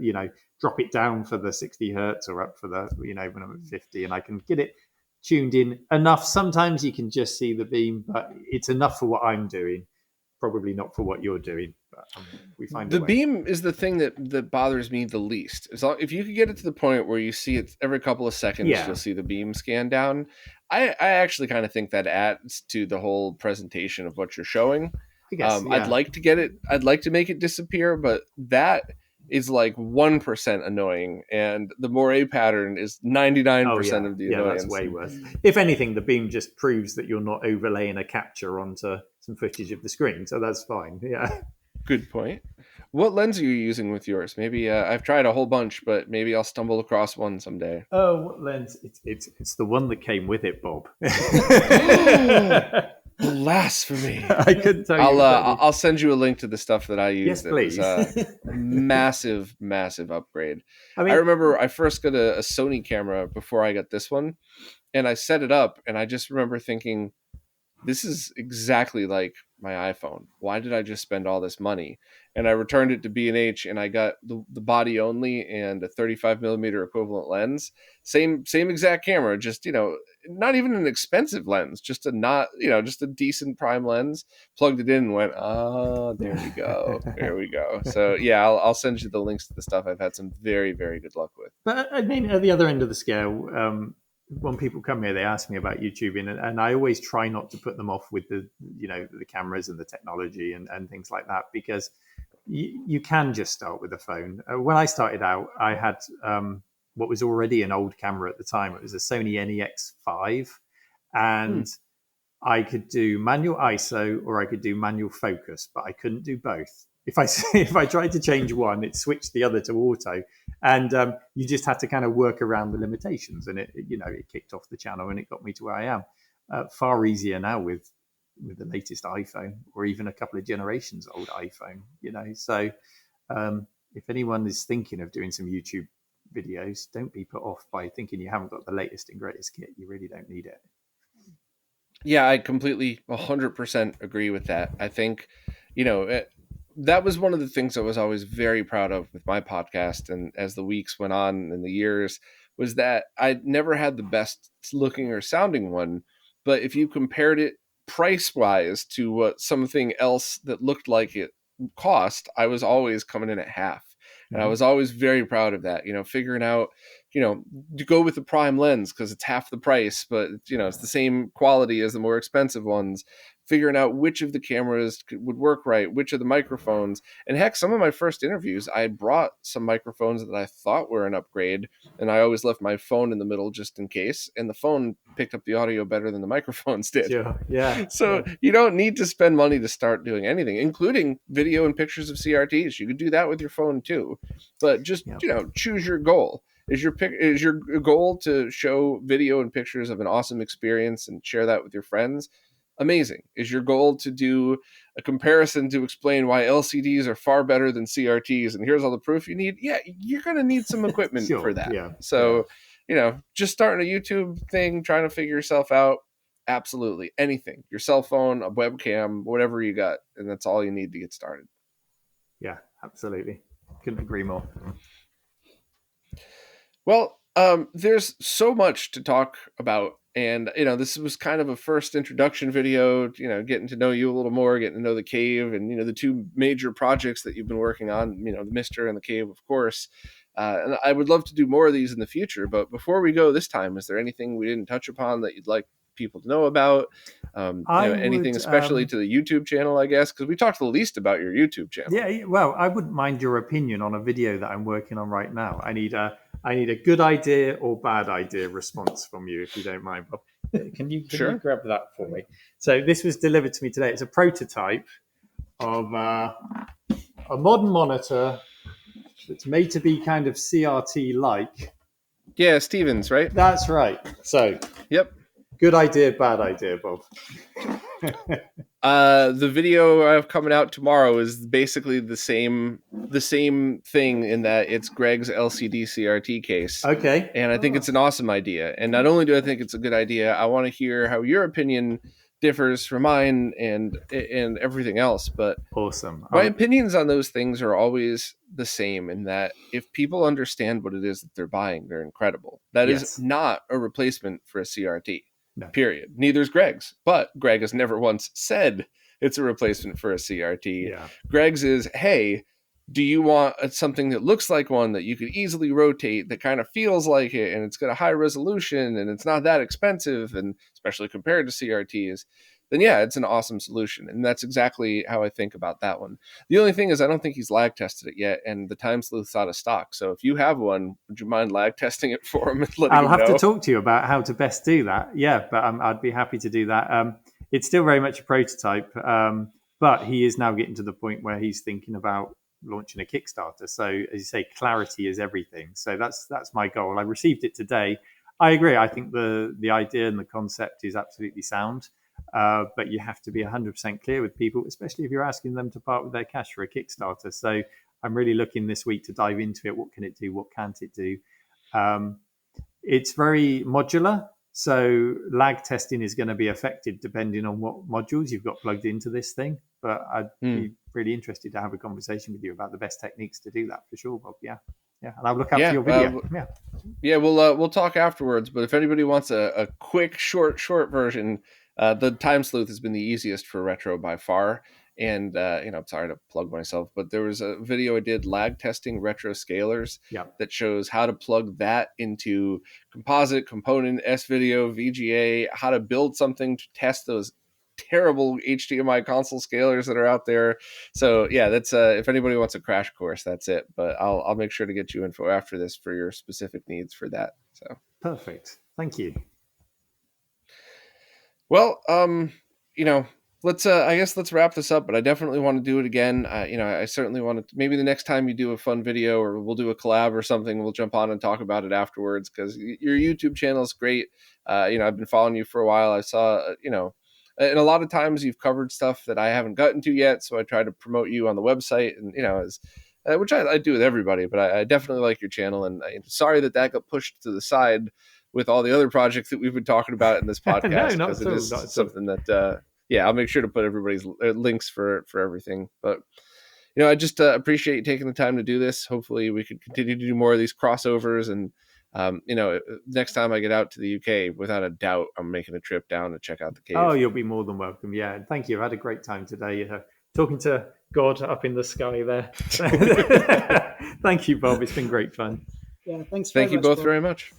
drop it down for the 60 hertz or up for the, when I'm at 50, and I can get it tuned in enough. Sometimes you can just see the beam, but it's enough for what I'm doing. Probably not for what you're doing, but we find the beam is the thing that bothers me the least. If you could get it to the point where you see it every couple of seconds, you'll see the beam scan down. I actually kind of think that adds to the whole presentation of what you're showing. I guess, I'd like to get it. I'd like to make it disappear, but that is like 1% annoying, and the moire pattern is 99% of the annoyance. That's way worse. If anything, the beam just proves that you're not overlaying a capture onto some footage of the screen, so that's fine. Yeah. Good point. What lens are you using with yours? Maybe I've tried a whole bunch, but maybe I'll stumble across one someday. Oh, what lens? It's the one that came with it, Bob. Blasphemy! I couldn't tell you. I'll send you a link to the stuff that I used. Yes, please. It was a massive upgrade. I remember I first got a Sony camera before I got this one, and I set it up, and I just remember thinking, this is exactly like my iPhone. Why did I just spend all this money? And I returned it to B&H, and I got the body only and a 35 millimeter equivalent lens. Same exact camera, just, not even an expensive lens, just a decent prime lens. Plugged it in and went, there we go. There we go. So yeah, I'll send you the links to the stuff I've had some very, very good luck with. But I mean, at the other end of the scale, when people come here, they ask me about YouTubing, and I always try not to put them off with the cameras and the technology and things like that, because you can just start with a phone. When I started out, I had what was already an old camera at the time. It was a Sony NEX5, and I could do manual ISO or I could do manual focus, but I couldn't do both. If I tried to change one, it switched the other to auto, and you just had to kind of work around the limitations. And it kicked off the channel and it got me to where I am. far easier now with the latest iPhone, or even a couple of generations old iPhone. So if anyone is thinking of doing some YouTube videos, don't be put off by thinking you haven't got the latest and greatest kit. You really don't need it. Yeah, I completely 100% agree with that. I think, that was one of the things I was always very proud of with my podcast. And as the weeks went on and the years, was that I never had the best looking or sounding one. But if you compared it price wise to what something else that looked like it cost, I was always coming in at half. And I was always very proud of that, figuring out, to go with the prime lens because it's half the price, but, it's the same quality as the more expensive ones, figuring out which of the cameras would work right, which of the microphones. And heck, some of my first interviews, I brought some microphones that I thought were an upgrade, and I always left my phone in the middle just in case. And the phone picked up the audio better than the microphones did. Sure. Yeah. So you don't need to spend money to start doing anything, including video and pictures of CRTs. You could do that with your phone too, but just, choose your goal. Is your goal to show video and pictures of an awesome experience and share that with your friends? Amazing. Is your goal to do a comparison to explain why LCDs are far better than CRTs and here's all the proof you need? Yeah, you're going to need some equipment for that. Yeah. So, just starting a YouTube thing, trying to figure yourself out, absolutely. Anything. Your cell phone, a webcam, whatever you got, and that's all you need to get started. Yeah, absolutely. Couldn't agree more. Well, there's so much to talk about. And, this was kind of a first introduction video, getting to know you a little more, getting to know the cave and, the two major projects that you've been working on, the MiSTer and the cave, of course. And I would love to do more of these in the future. But before we go this time, is there anything we didn't touch upon that you'd like people to know about? Anything especially to the YouTube channel, I guess, because we talked the least about your YouTube channel. Yeah, well, I wouldn't mind your opinion on a video that I'm working on right now. I need a good idea or bad idea response from you, if you don't mind, Bob. Can you grab that for me? So this was delivered to me today. It's a prototype of a modern monitor that's made to be kind of CRT-like. Yeah, Stevens, right? That's right. So, yep. Good idea, bad idea, Bob. The video I have coming out tomorrow is basically the same thing in that it's Greg's LCD CRT case. Okay. And I think it's an awesome idea. And not only do I think it's a good idea, I want to hear how your opinion differs from mine and everything else. But awesome. My opinions on those things are always the same in that if people understand what it is that they're buying, they're incredible. That is not a replacement for a CRT. No. Period. Neither is Greg's, but Greg has never once said it's a replacement for a CRT. Yeah. Greg's is, hey, do you want something that looks like one that you could easily rotate, that kind of feels like it, and it's got a high resolution, and it's not that expensive, and especially compared to CRTs, then yeah, it's an awesome solution. And that's exactly how I think about that one. The only thing is I don't think he's lag tested it yet, and the time sleuth's out of stock. So if you have one, would you mind lag testing it for him and letting him know? I'll have to talk to you about how to best do that. Yeah, but I'd be happy to do that. It's still very much a prototype, but he is now getting to the point where he's thinking about launching a Kickstarter. So as you say, clarity is everything. So that's my goal. I received it today. I agree. I think the idea and the concept is absolutely sound. But you have to be 100% clear with people, especially if you're asking them to part with their cash for a Kickstarter. So I'm really looking this week to dive into it. What can it do? What can't it do? It's very modular. So lag testing is going to be affected depending on what modules you've got plugged into this thing. But I'd be really interested to have a conversation with you about the best techniques to do that for sure, Bob. Yeah. And I'll look out for your video. We'll talk afterwards. But if anybody wants a quick, short version, the time sleuth has been the easiest for retro by far. And, I'm sorry to plug myself, but there was a video I did lag testing retro scalers that shows how to plug that into composite, component, S-video, VGA, how to build something to test those terrible HDMI console scalers that are out there. So yeah, that's if anybody wants a crash course, that's it. But I'll make sure to get you info after this for your specific needs for that. So perfect. Thank you. Well, I guess let's wrap this up, but I definitely want to do it again. I certainly want to, maybe the next time you do a fun video or we'll do a collab or something, we'll jump on and talk about it afterwards, because your YouTube channel is great. I've been following you for a while. I saw, and a lot of times you've covered stuff that I haven't gotten to yet. So I try to promote you on the website, and, which I do with everybody, but I definitely like your channel, and I'm sorry that got pushed to the side with all the other projects that we've been talking about in this podcast, No, because it is something that, I'll make sure to put everybody's links for everything. But, I just appreciate you taking the time to do this. Hopefully we could continue to do more of these crossovers. And, next time I get out to the UK, without a doubt, I'm making a trip down to check out the cave. Oh, you'll be more than welcome. Yeah. Thank you. I've had a great time today. Talking to God up in the sky there. Thank you, Bob. It's been great fun. Yeah, thanks. Thank you both Bob. very much.